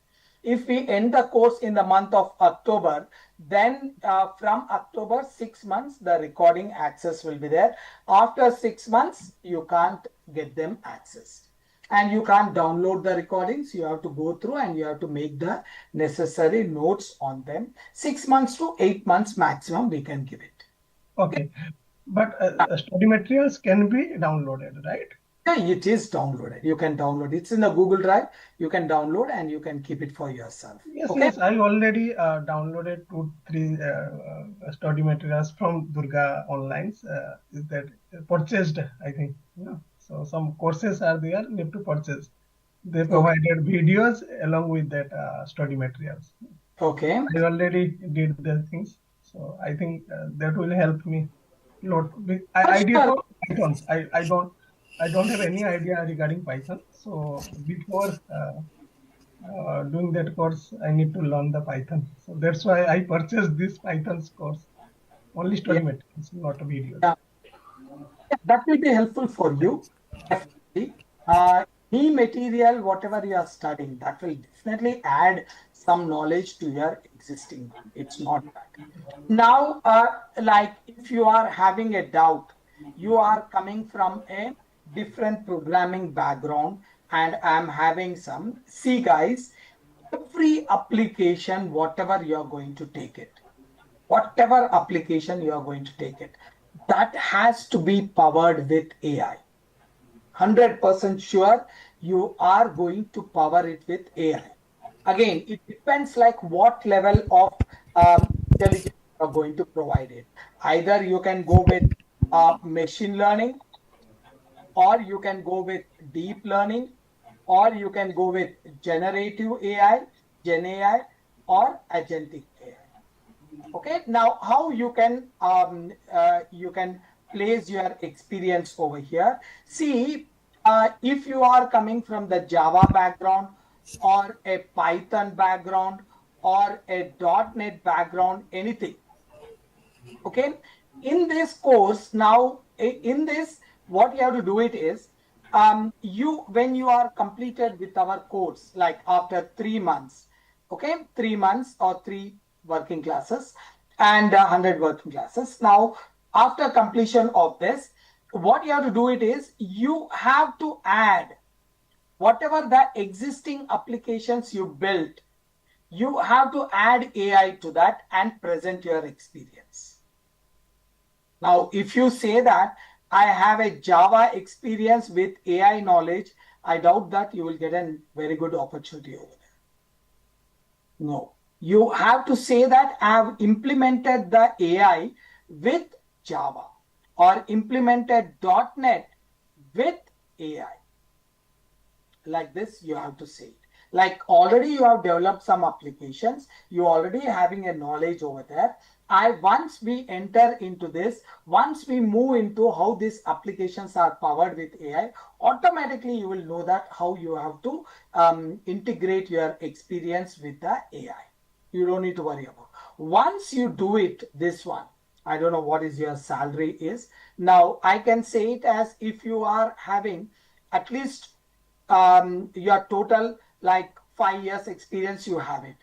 If we end the course in the month of October, then from October 6 months, the recording access will be there. After 6 months, you can't get them accessed. And you can't download the recordings. You have to go through and you have to make the necessary notes on them. 6 months to 8 months maximum, we can give it. Okay. But study materials can be downloaded, right? Yeah, it is downloaded. You can download. It's in the Google Drive. You can download and you can keep it for yourself. Yes, okay? Yes. I already downloaded 2-3 study materials from Durga online. Is that purchased? I think. Yeah. So some courses are there. Need to purchase. They provided videos along with that study materials. Okay. I already did the things. So I think that will help me a lot. Idea for Python. I don't have any idea regarding Python. So before doing that course, I need to learn the Python. So that's why I purchased this Python's course. Only study materials, not videos. Yeah. That will be helpful for you. Definitely. Any material, whatever you are studying, that will definitely add some knowledge to your existing one. It's not that. Now, if you are having a doubt, you are coming from a different programming background and I'm having some. See guys, every application, whatever you are going to take it, whatever application you are going to take it, that has to be powered with AI. 100% sure you are going to power it with AI. Again, it depends what level of intelligence are going to provide it. Either you can go with machine learning, or you can go with deep learning, or you can go with generative AI, Gen AI, or agentic AI. Okay, now how you can place your experience over here. See, if you are coming from the Java background, or a Python background, or a .NET background, anything. Okay, in this course now, in this, what you have to do it is, you when you are completed with our course, like after 3 months, okay, 3 months or three working classes, and 100 working classes. Now, after completion of this, what you have to do it is, you have to add whatever the existing applications you built. You have to add AI to that and present your experience. Now, if you say that I have a Java experience with AI knowledge, I doubt that you will get a very good opportunity over there. No, you have to say that I have implemented the AI with Java, or implemented .NET with AI. Like this, you have to say it. Like, already you have developed some applications, you already having a knowledge over there. Once we enter into this, once we move into how these applications are powered with AI, automatically you will know that how you have to integrate your experience with the AI. You don't need to worry about. Once you do it, this one, I don't know what is your salary is. Now, I can say it as, if you are having at least your total like 5 years experience, you have it.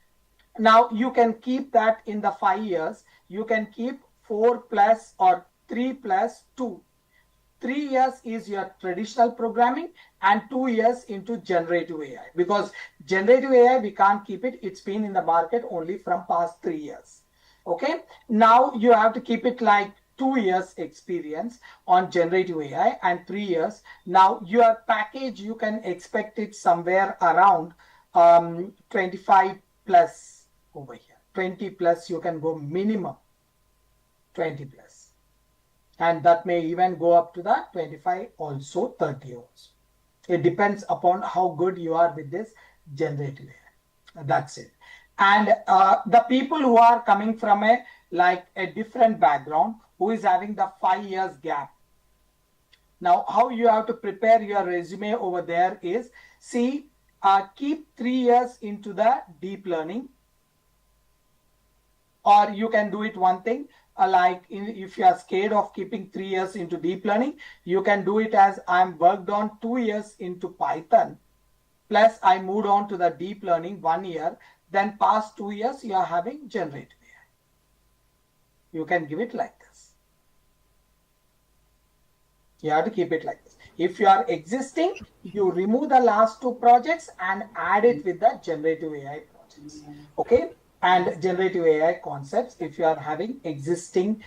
Now you can keep that in the 5 years, you can keep 4 plus or 3 plus 2. 3 years is your traditional programming, and 2 years into generative AI, because generative AI, we can't keep it. It's been in the market only from past 3 years. Okay, now you have to keep it like 2 years experience on generative AI and 3 years. Now your package, you can expect it somewhere around 25 plus over here. 20 plus you can go minimum, 20 plus. And that may even go up to the 25, also 30 also. It depends upon how good you are with this generative AI. That's it. And the people who are coming from a different background, who is having the 5 years gap. Now, how you have to prepare your resume over there is, see, keep 3 years into the deep learning. Or you can do it one thing, if you are scared of keeping 3 years into deep learning, you can do it as, I'm worked on 2 years into Python, plus I moved on to the deep learning 1 year, then past 2 years you are having generative AI. You can give it like this. You have to keep it like this. If you are existing, you remove the last 2 projects and add it with the generative AI projects. Okay, and generative AI concepts, if you are having existing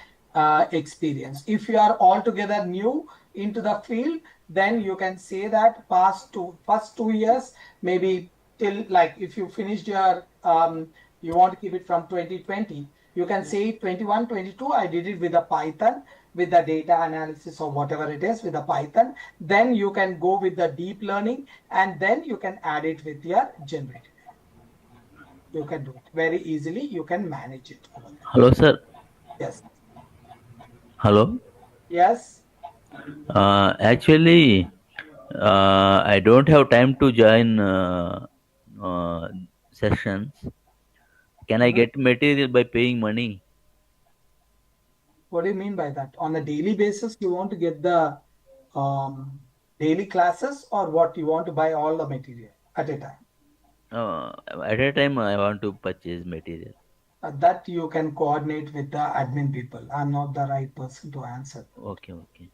experience. If you are altogether new into the field, then you can say that first 2 years, maybe till, like, if you finished your you want to keep it from 2020, you can say 21, 22, I did it with a Python, with the data analysis or whatever it is with the Python. Then you can go with the deep learning, and then you can add it with your generative. You can do it very easily. You can manage it over there. Hello, sir. Yes. Hello. Yes. Actually, I don't have time to join uh, sessions. Can I get material by paying money? What do you mean by that? On a daily basis, you want to get the daily classes, or what, you want to buy all the material at a time? At a time, I want to purchase material. That you can coordinate with the admin people. I'm not the right person to answer. Okay, okay.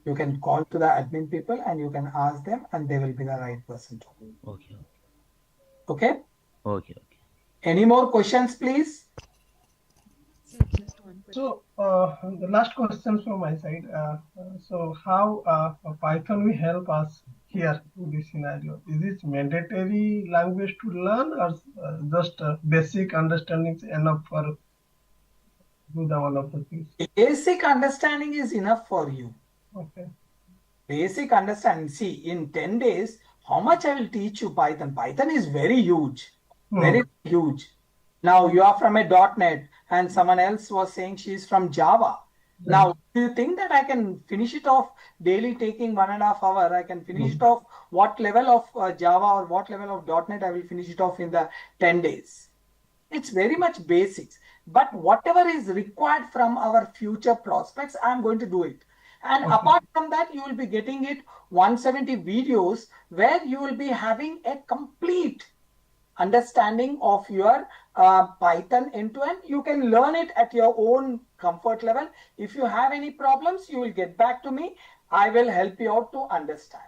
You can call to the admin people and you can ask them, and they will be the right person to. Okay, Okay. okay, okay. Any more questions, please? Sir, just one question. So the last question from my side. So how Python will help us here in this scenario? Is it mandatory language to learn, or just basic understanding enough for do the all of the things. Basic understanding is enough for you. Okay. Basic understanding. See, in 10 days, how much I will teach you Python? Python is very huge, very huge. Now you are from a .NET and someone else was saying she's from Java. Now, do you think that I can finish it off daily taking 1.5 hours? I can finish it off what level of Java or what level of .NET I will finish it off in the 10 days? It's very much basics. But whatever is required from our future prospects, I'm going to do it. And apart from that, you will be getting it 170 videos where you will be having a complete understanding of your Python end to end. You can learn it at your own comfort level. If you have any problems, you will get back to me. I will help you out to understand.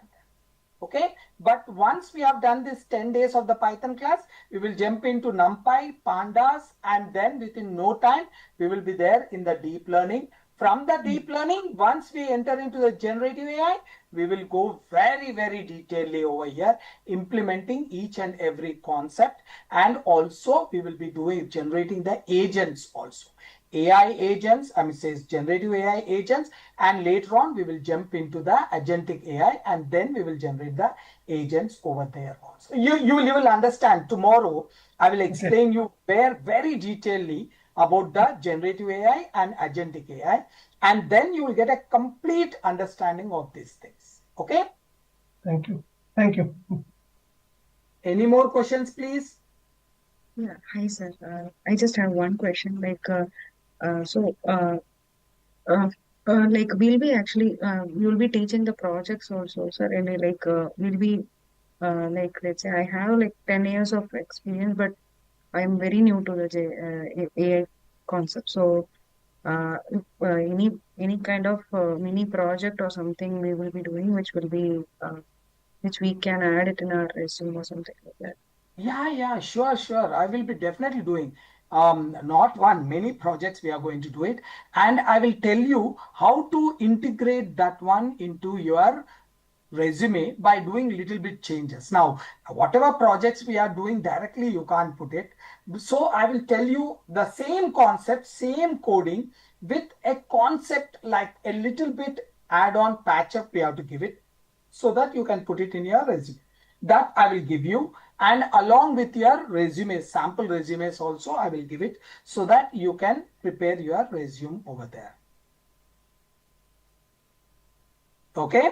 Okay, but once we have done this 10 days of the Python class, we will jump into NumPy, Pandas, and then within no time, we will be there in the deep learning. From the deep learning, once we enter into the generative AI, we will go very, very detailedly over here, implementing each and every concept. And also we will be generating the agents also. AI agents, says generative AI agents, and later on we will jump into the agentic AI, and then we will generate the agents over there also. You will understand tomorrow. I will explain you very detailedly about the generative AI and agentic AI, and then you will get a complete understanding of these things. Okay? Thank you. Thank you. Any more questions, please? Yeah, hi sir. I just have one question. Like we'll be actually you'll be teaching the projects also, sir. And we'll be like let's say I have like 10 years of experience, but I'm very new to the AI concept. So any kind of mini project or something we will be doing, which will be which we can add it in our resume or something like that. Yeah, sure. I will be definitely doing not one, many projects we are going to do it. And I will tell you how to integrate that one into your resume by doing little bit changes. Now, whatever projects we are doing directly, you can't put it. So I will tell you the same concept, same coding with a concept like a little bit add-on patch up we have to give it so that you can put it in your resume. That I will give you, and along with your resume, sample resumes also I will give it so that you can prepare your resume over there. Okay?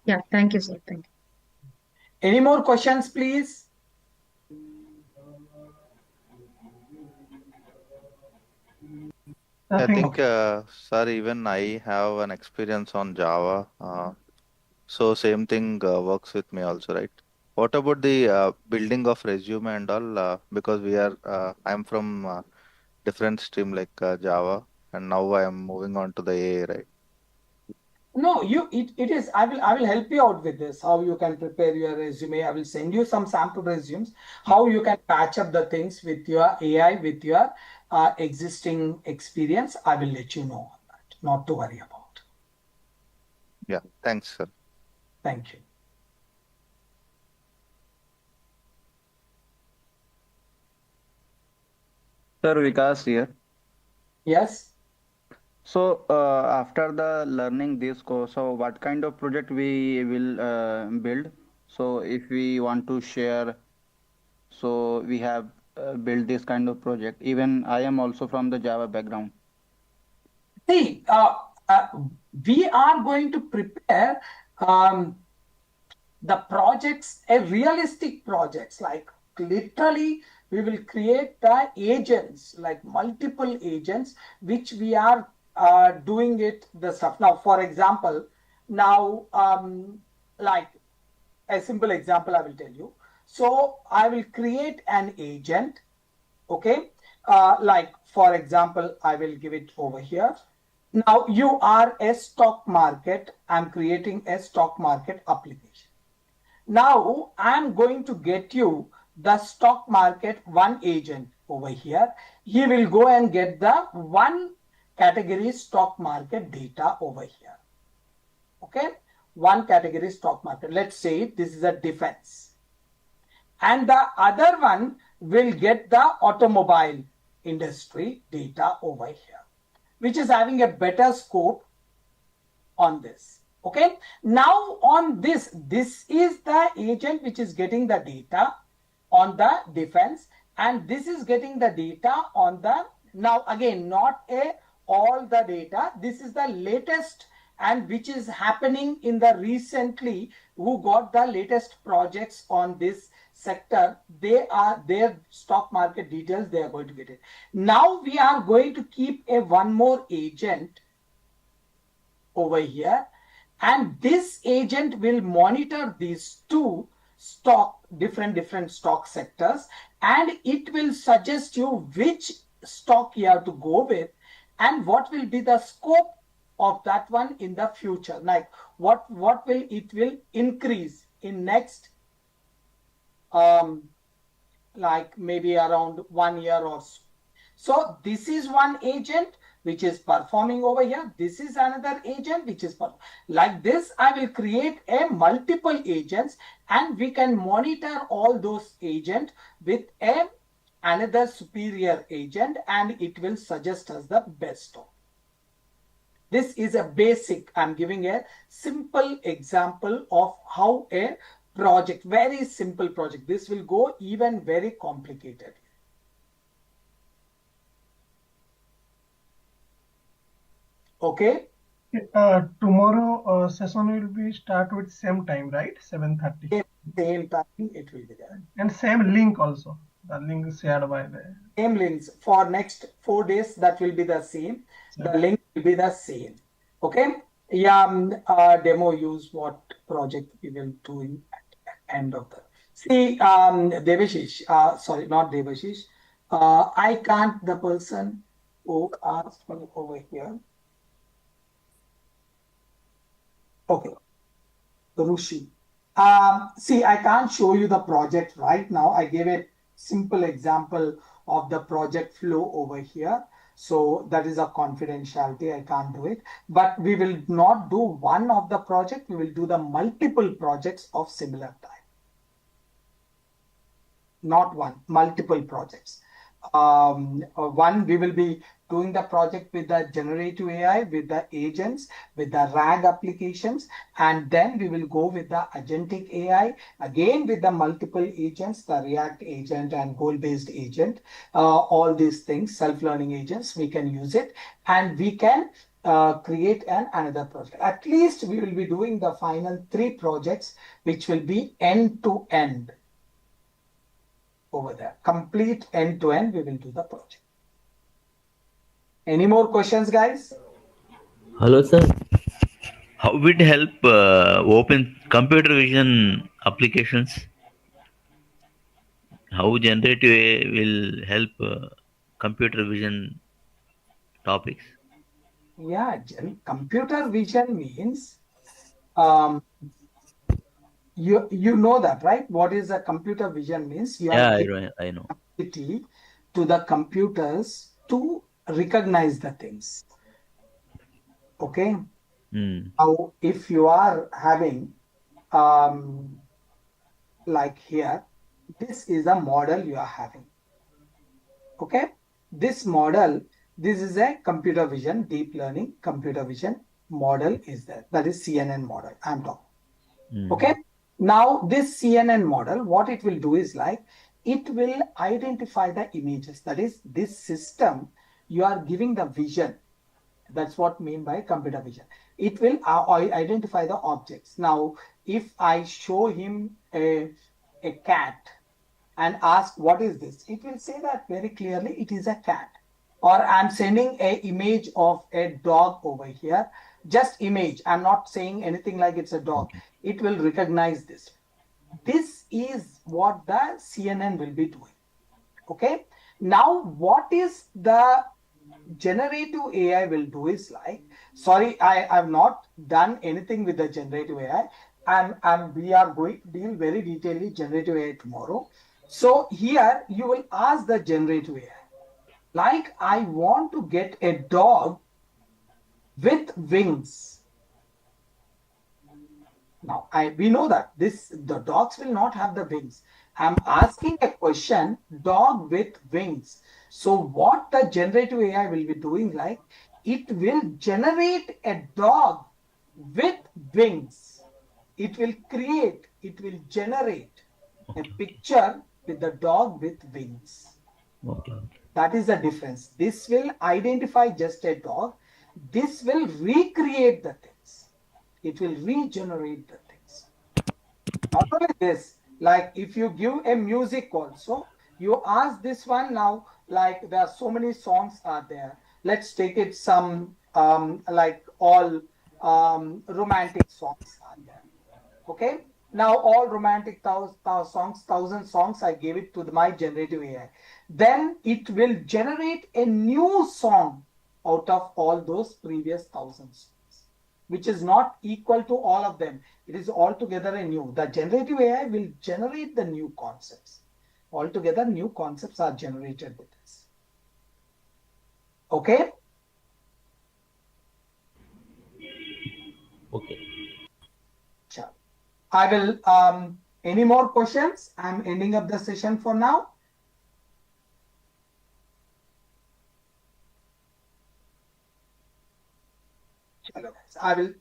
Yeah. Thank you, sir. Thank you. Any more questions, please? I think, sir, even I have an experience on Java. So same thing works with me also, right? What about the building of resume and all? Because I'm from different stream like Java, and now I am moving on to the AI, right? No, it is. I will help you out with this. How you can prepare your resume. I will send you some sample resumes. How you can patch up the things with your AI, with your existing experience. I will let you know on that. Not to worry about. Yeah, thanks, sir. Thank you. Sir, Vikas here. Yes. So, after the learning this course, so what kind of project we will build? So, if we want to share, so we have built this kind of project. Even I am also from the Java background. See, we are going to prepare the projects, a realistic projects, like literally we will create the agents, like multiple agents, which we are doing it the stuff. Now, for example, now like a simple example I will tell you. So I will create an agent, okay? Like for example, I will give it over here. Now you are a stock market. I'm creating a stock market application. Now I'm going to get you the stock market one agent over here. He will go and get the one category stock market data over here. Okay, one category stock market. Let's say this is a defense. And the other one will get the automobile industry data over here, which is having a better scope on this. Okay. Now on this is the agent which is getting the data on the defense, and this is getting the data on the, now again, not all the data. This is the latest and which is happening in the recently who got the latest projects on this sector. They are their stock market details. They are going to get it. Now we are going to keep a one more agent over here, and this agent will monitor these two different stock sectors, and it will suggest you which stock you have to go with and what will be the scope of that one in the future, like what will it will increase in next like maybe around 1 year or so. So this is one agent which is performing over here. This is another agent which is like this. I will create a multiple agents, and we can monitor all those agents with another superior agent, and it will suggest us the best stock. This is a basic. I'm giving a simple example of how a project, very simple project. This will go even very complicated. Okay. Tomorrow session will be start with same time, right? 7:30. Same time it will be there. And same link also. The link is shared by the same links for next 4 days. That will be the same. The link will be the same. Okay. Yeah. Demo use what project we will do in at end of the. See, Devashish. Sorry, not Devashish. I can't the person who asked me over here. Okay, Rushi. See, I can't show you the project right now. I gave a simple example of the project flow over here. So that is a confidentiality. I can't do it. But we will not do one of the project. We will do the multiple projects of similar type. Not one, multiple projects. One, we will be doing the project with the generative AI, with the agents, with the RAG applications, and then we will go with the agentic AI, again with the multiple agents, the React agent and goal-based agent, all these things, self-learning agents, we can use it, and we can create another project. At least we will be doing the final 3 projects, which will be end-to-end over there. Complete end-to-end, we will do the project. Any more questions, guys? Hello, sir. How will it help open computer vision applications? How generative AI will help computer vision topics? Yeah, computer vision means you know that, right? What is a computer vision means? You are giving I know. ability to the computers to recognize the things. Okay. Now, if you are having like here, this is a model you are having. Okay. This model, this is a computer vision, deep learning computer vision model is there. That is CNN model I'm talking. Okay. Now this CNN model, what it will do is like, it will identify the images. That is, this system, you are giving the vision. That's what I mean by computer vision. It will identify the objects. Now, if I show him a cat and ask, what is this? It will say that very clearly, it is a cat. Or I'm sending an image of a dog over here. Just image. I'm not saying anything like it's a dog. It will recognize this. This is what the CNN will be doing. Okay. Now, what is the generative AI will do is like, sorry, I have not done anything with the generative AI. We are going to deal very detailedly generative AI tomorrow. So here you will ask the generative AI, like, I want to get a dog with wings. Now, we know that the dogs will not have the wings. I'm asking a question, dog with wings. So what the generative AI will be doing, like, it will generate a dog with wings. It will generate a picture with the dog with wings. Okay. That is the difference. This will identify just a dog. This will recreate the things. It will regenerate the things. Not only this, like if you give a music also, you ask this one now, like there are so many songs are there. Let's take it some like all romantic songs are there. Okay. Now all romantic songs, 1,000 songs, I gave it to my generative AI. Then it will generate a new song out of all those previous 1,000 songs, which is not equal to all of them. It is altogether a new. The generative AI will generate the new concepts. Altogether, new concepts are generated with this. Okay? Okay. Sure. I will, any more questions? I'm ending up the session for now. I will,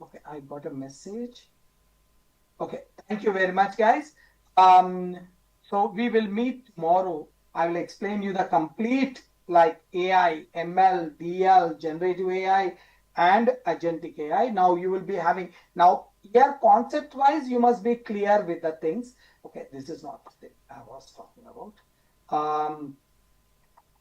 okay, I got a message. Okay, thank you very much, guys. So we will meet tomorrow. I will explain you the complete like AI, ML, DL, generative AI, and agentic AI. Now you will be having, now here concept wise, you must be clear with the things. Okay, this is not the thing I was talking about.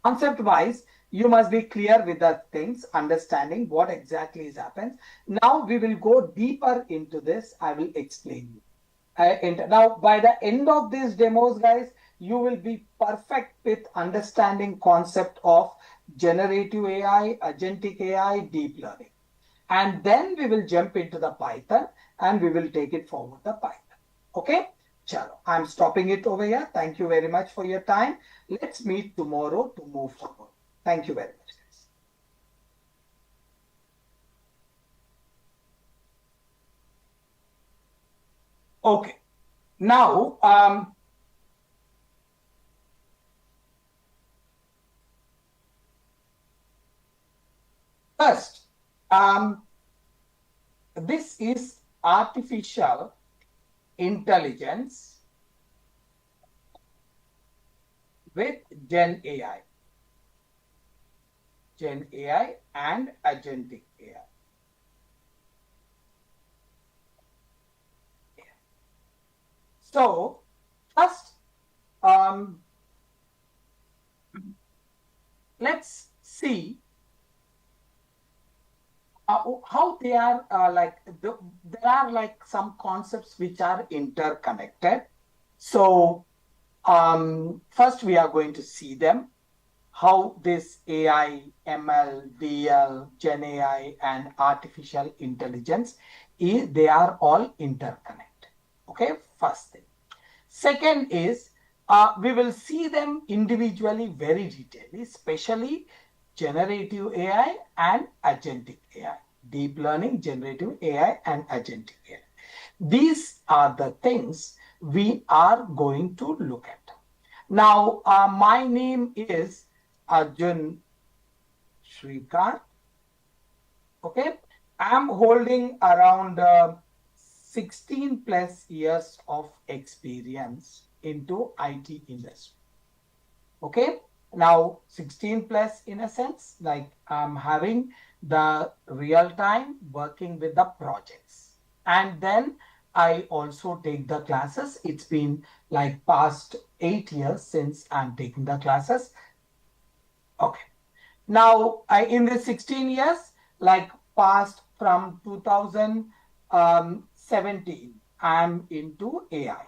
Concept wise, you must be clear with the things, understanding what exactly is happens. Now we will go deeper into this. I will explain you. Now, by the end of these demos, guys, you will be perfect with understanding concept of generative AI, agentic AI, deep learning. And then we will jump into the Python and we will take it forward the Python. Okay? Chalo, I'm stopping it over here. Thank you very much for your time. Let's meet tomorrow to move forward. Thank you very much, guys. Okay. Now, first, this is artificial intelligence with Gen AI. Gen AI and agentic AI. So, first, let's see how they are there are like some concepts which are interconnected. So, first we are going to see them, how this AI, ML, DL, Gen AI, and artificial intelligence, they are all interconnected. Okay, first thing. Second is, we will see them individually very detailedly, especially generative AI and agentic AI. Deep learning, generative AI, and agentic AI. These are the things we are going to look at. Now, my name is Arjun Srikanth. Okay, I'm holding around 16 plus years of experience into IT industry. Okay, now 16 plus in a sense, like I'm having the real time working with the projects. And then I also take the classes. It's been like past 8 years since I'm taking the classes. Okay. Now, in the 16 years, like past from 2017, I'm into AI.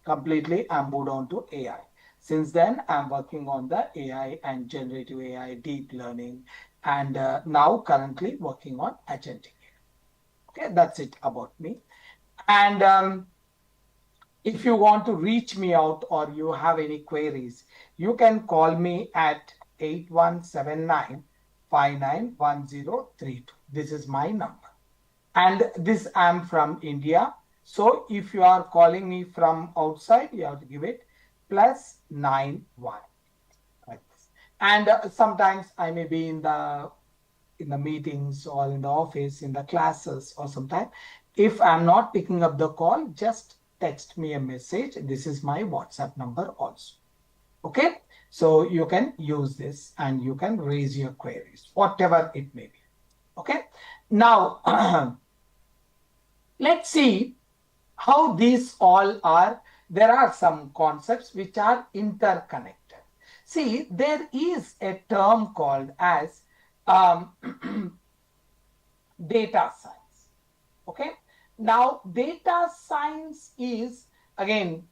Completely, I'm moved on to AI. Since then, I'm working on the AI and generative AI, deep learning, and now currently working on agentic AI. Okay, that's it about me. And if you want to reach me out or you have any queries, you can call me at 8179-591032. This is my number. And this I'm from India. So if you are calling me from outside, you have to give it +91. And sometimes I may be in the meetings or in the office, in the classes, or sometime. If I'm not picking up the call, just text me a message. This is my WhatsApp number also. Okay, so you can use this and you can raise your queries, whatever it may be. Okay, now let's see how these all are. There are some concepts which are interconnected. See, there is a term called as data science. Okay, now data science is again,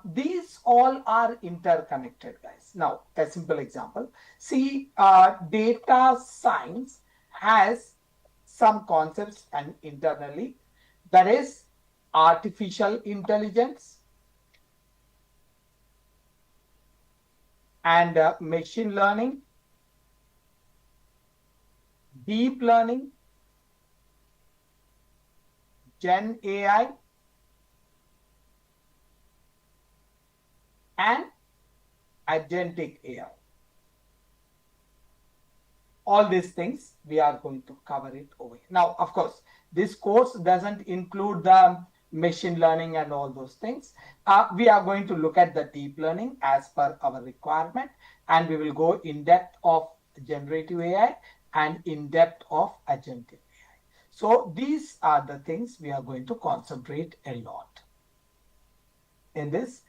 these all are interconnected, guys. Now a simple example, see, data science has some concepts and internally, that is artificial intelligence and machine learning, deep learning, Gen AI, and agentic AI. All these things we are going to cover it over here. Now, of course, this course doesn't include the machine learning and all those things. We are going to look at the deep learning as per our requirement, and we will go in depth of generative AI and in depth of agentic AI. So these are the things we are going to concentrate a lot in this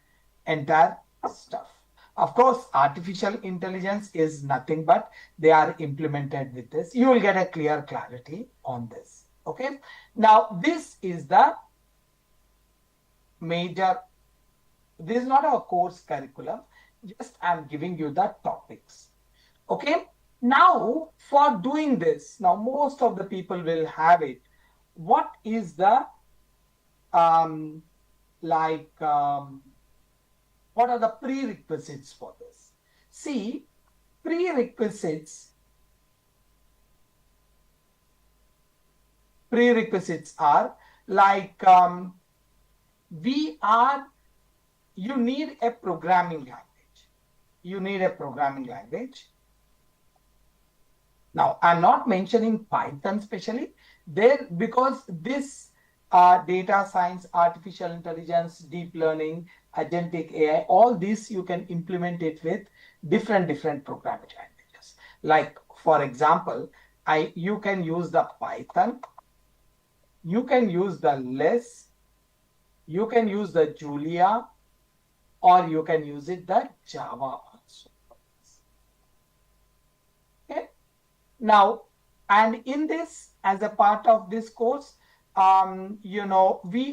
entire stuff. Of course, artificial intelligence is nothing but they are implemented with this. You will get a clear clarity on this. Okay. Now, this is the major, this is not our course curriculum. Just I'm giving you the topics. Okay. Now, for doing this, now most of the people will have it. What is the what are the prerequisites for this? See, prerequisites are like you need a programming language. You need a programming language. Now, I'm not mentioning Python specially there because this data science, artificial intelligence, deep learning, agentic AI, all this you can implement it with different programming languages. Like, for example, you can use the Python, you can use the Less, you can use the Julia, or you can use it the Java also. Okay. Now, and in this, as a part of this course, we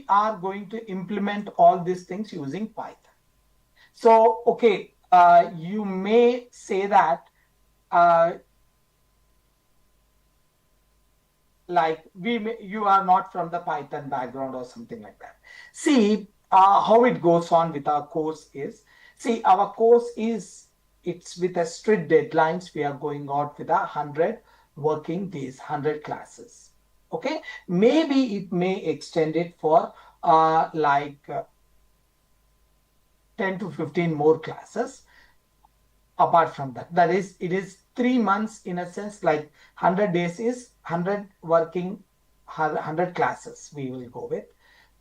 are going to implement all these things using Python. So, okay, you may say that like you are not from the Python background or something like that. See, how it goes on with our course is, see, our course is, it's with a strict deadlines. We are going out with 100 working days, 100 classes. Okay, maybe it may extend it for 10 to 15 more classes. Apart from that, that is, it is 3 months in a sense, like 100 days is 100 working, 100 classes we will go with.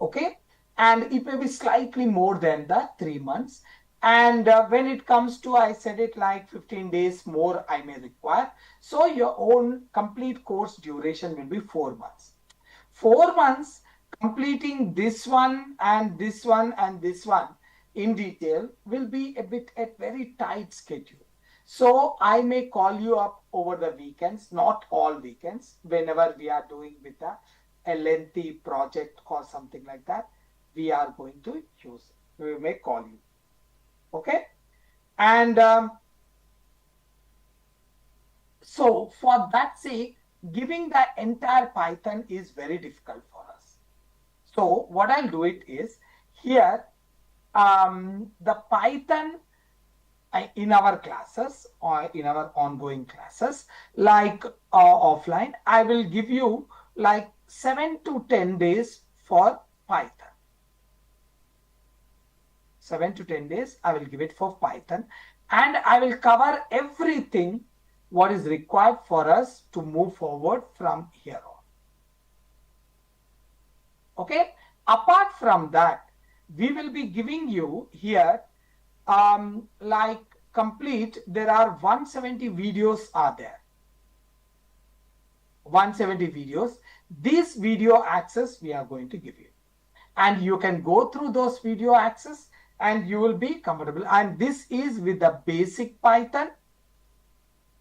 Okay, and it may be slightly more than the 3 months. And when it comes to, I said it like 15 days more I may require. So your own complete course duration will be 4 months. 4 months completing this one and this one and this one in detail will be a very tight schedule. So I may call you up over the weekends, not all weekends, whenever we are doing with a lengthy project or something like that, we are going to use it. We may call you. Okay. And so for that sake, giving the entire Python is very difficult for us. So what I'll do it is, here the Python in our classes or in our ongoing classes, like offline, I will give you like 7 to 10 days for Python. 7 to 10 days I will give it for Python. and I will cover everything what is required for us to move forward from here on. Okay. Apart from that, we will be giving you here like complete, there are 170 videos are there. 170 videos. This video access we are going to give you. And you can go through those video access and you will be comfortable. And this is with the basic Python,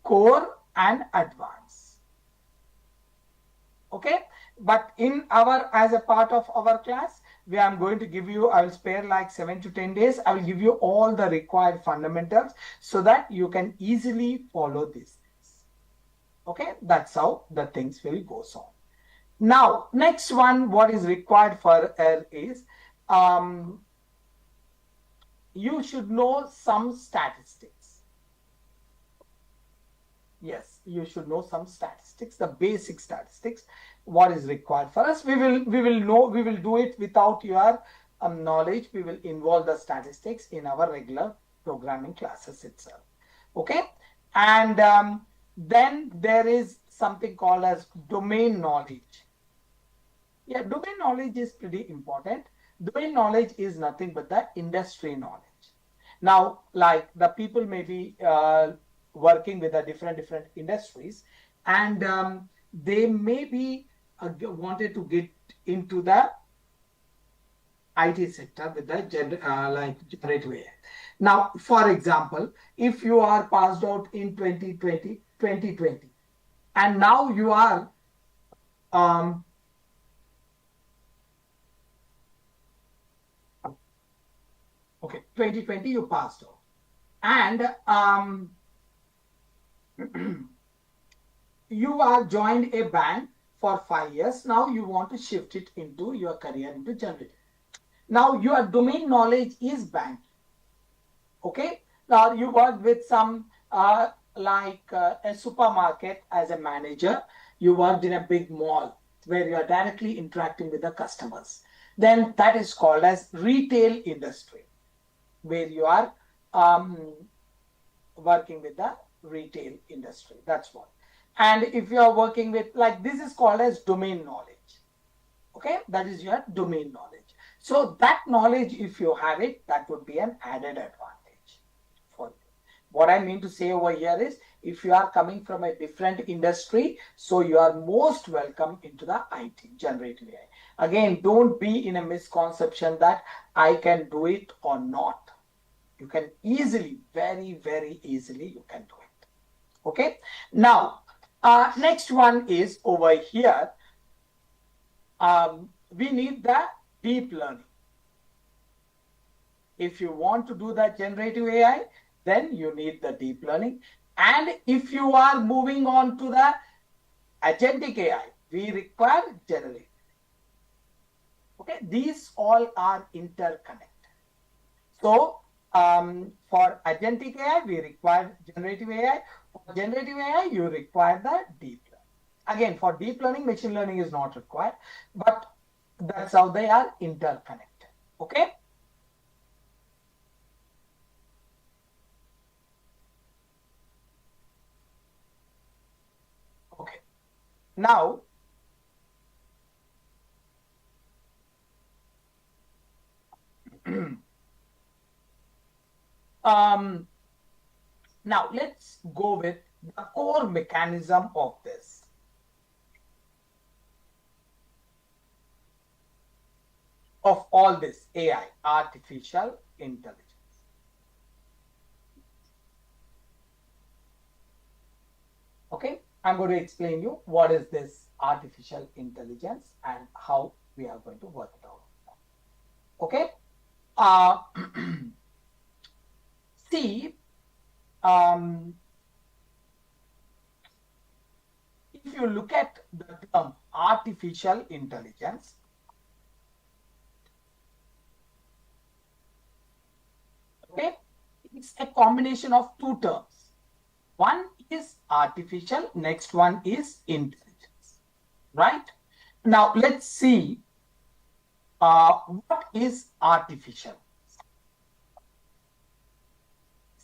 core and advanced. Okay. But in our, as a part of our class, we am going to give you, I will spare like 7 to 10 days. I will give you all the required fundamentals so that you can easily follow these things. Okay. That's how the things will go on. Now, next one, what is required for is, you should know some statistics. Yes, you should know some statistics, the basic statistics, what is required for us. We will do it without your knowledge. We will involve the statistics in our regular programming classes itself. Okay. And then there is something called as domain knowledge. Yeah, domain knowledge is pretty important. Domain knowledge is nothing but the industry knowledge. Now, like the people may be working with the different industries, and they may be wanted to get into the IT sector with the generative AI. Now, for example, if you are passed out in 2020, and now you are okay, 2020 you passed out, and you are joined a bank for 5 years. Now you want to shift it into your career into generative. Now your domain knowledge is banking. Okay. Now you work with some a supermarket as a manager. You worked in a big mall where you are directly interacting with the customers. Then that is called as retail industry, where you are working with the retail industry. That's what. And if you are working with, like, this is called as domain knowledge. Okay, that is your domain knowledge. So that knowledge, if you have it, that would be an added advantage for you. What I mean to say over here is, if you are coming from a different industry, so you are most welcome into the IT, generative AI. Again, don't be in a misconception that I can do it or not. You can easily, very, very easily, you can do it. Okay. Now, next one is over here. We need the deep learning. If you want to do the generative AI, then you need the deep learning. And if you are moving on to the agentic AI, we require generative. Okay, these all are interconnected. So for agentic AI, we require generative AI. For generative AI, you require the deep learning. Again, for deep learning, machine learning is not required, but that's how they are interconnected. Okay. Okay. Now, now let's go with the core mechanism of this. Of all this AI, artificial intelligence. Okay, I'm going to explain you what is this artificial intelligence and how we are going to work it out. Okay. See, if you look at the term artificial intelligence, okay, it's a combination of two terms. One is artificial, next one is intelligence, right? Now let's see what is artificial.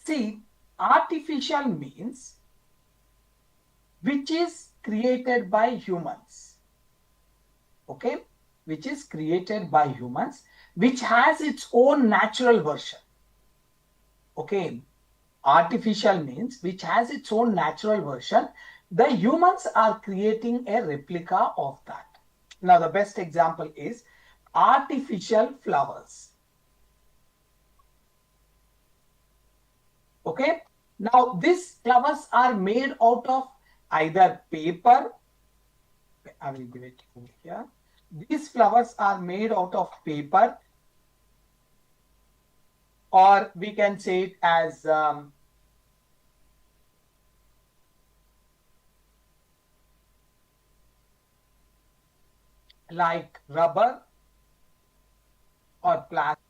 See, Artificial means which is created by humans. Okay, which is created by humans, which has its own natural version. Okay, artificial means which has its own natural version. The humans are creating a replica of that. Now, the best example is artificial flowers. Okay, now these flowers are made out of either paper. I will give it over here. These flowers are made out of paper, or we can say it as like rubber or plastic.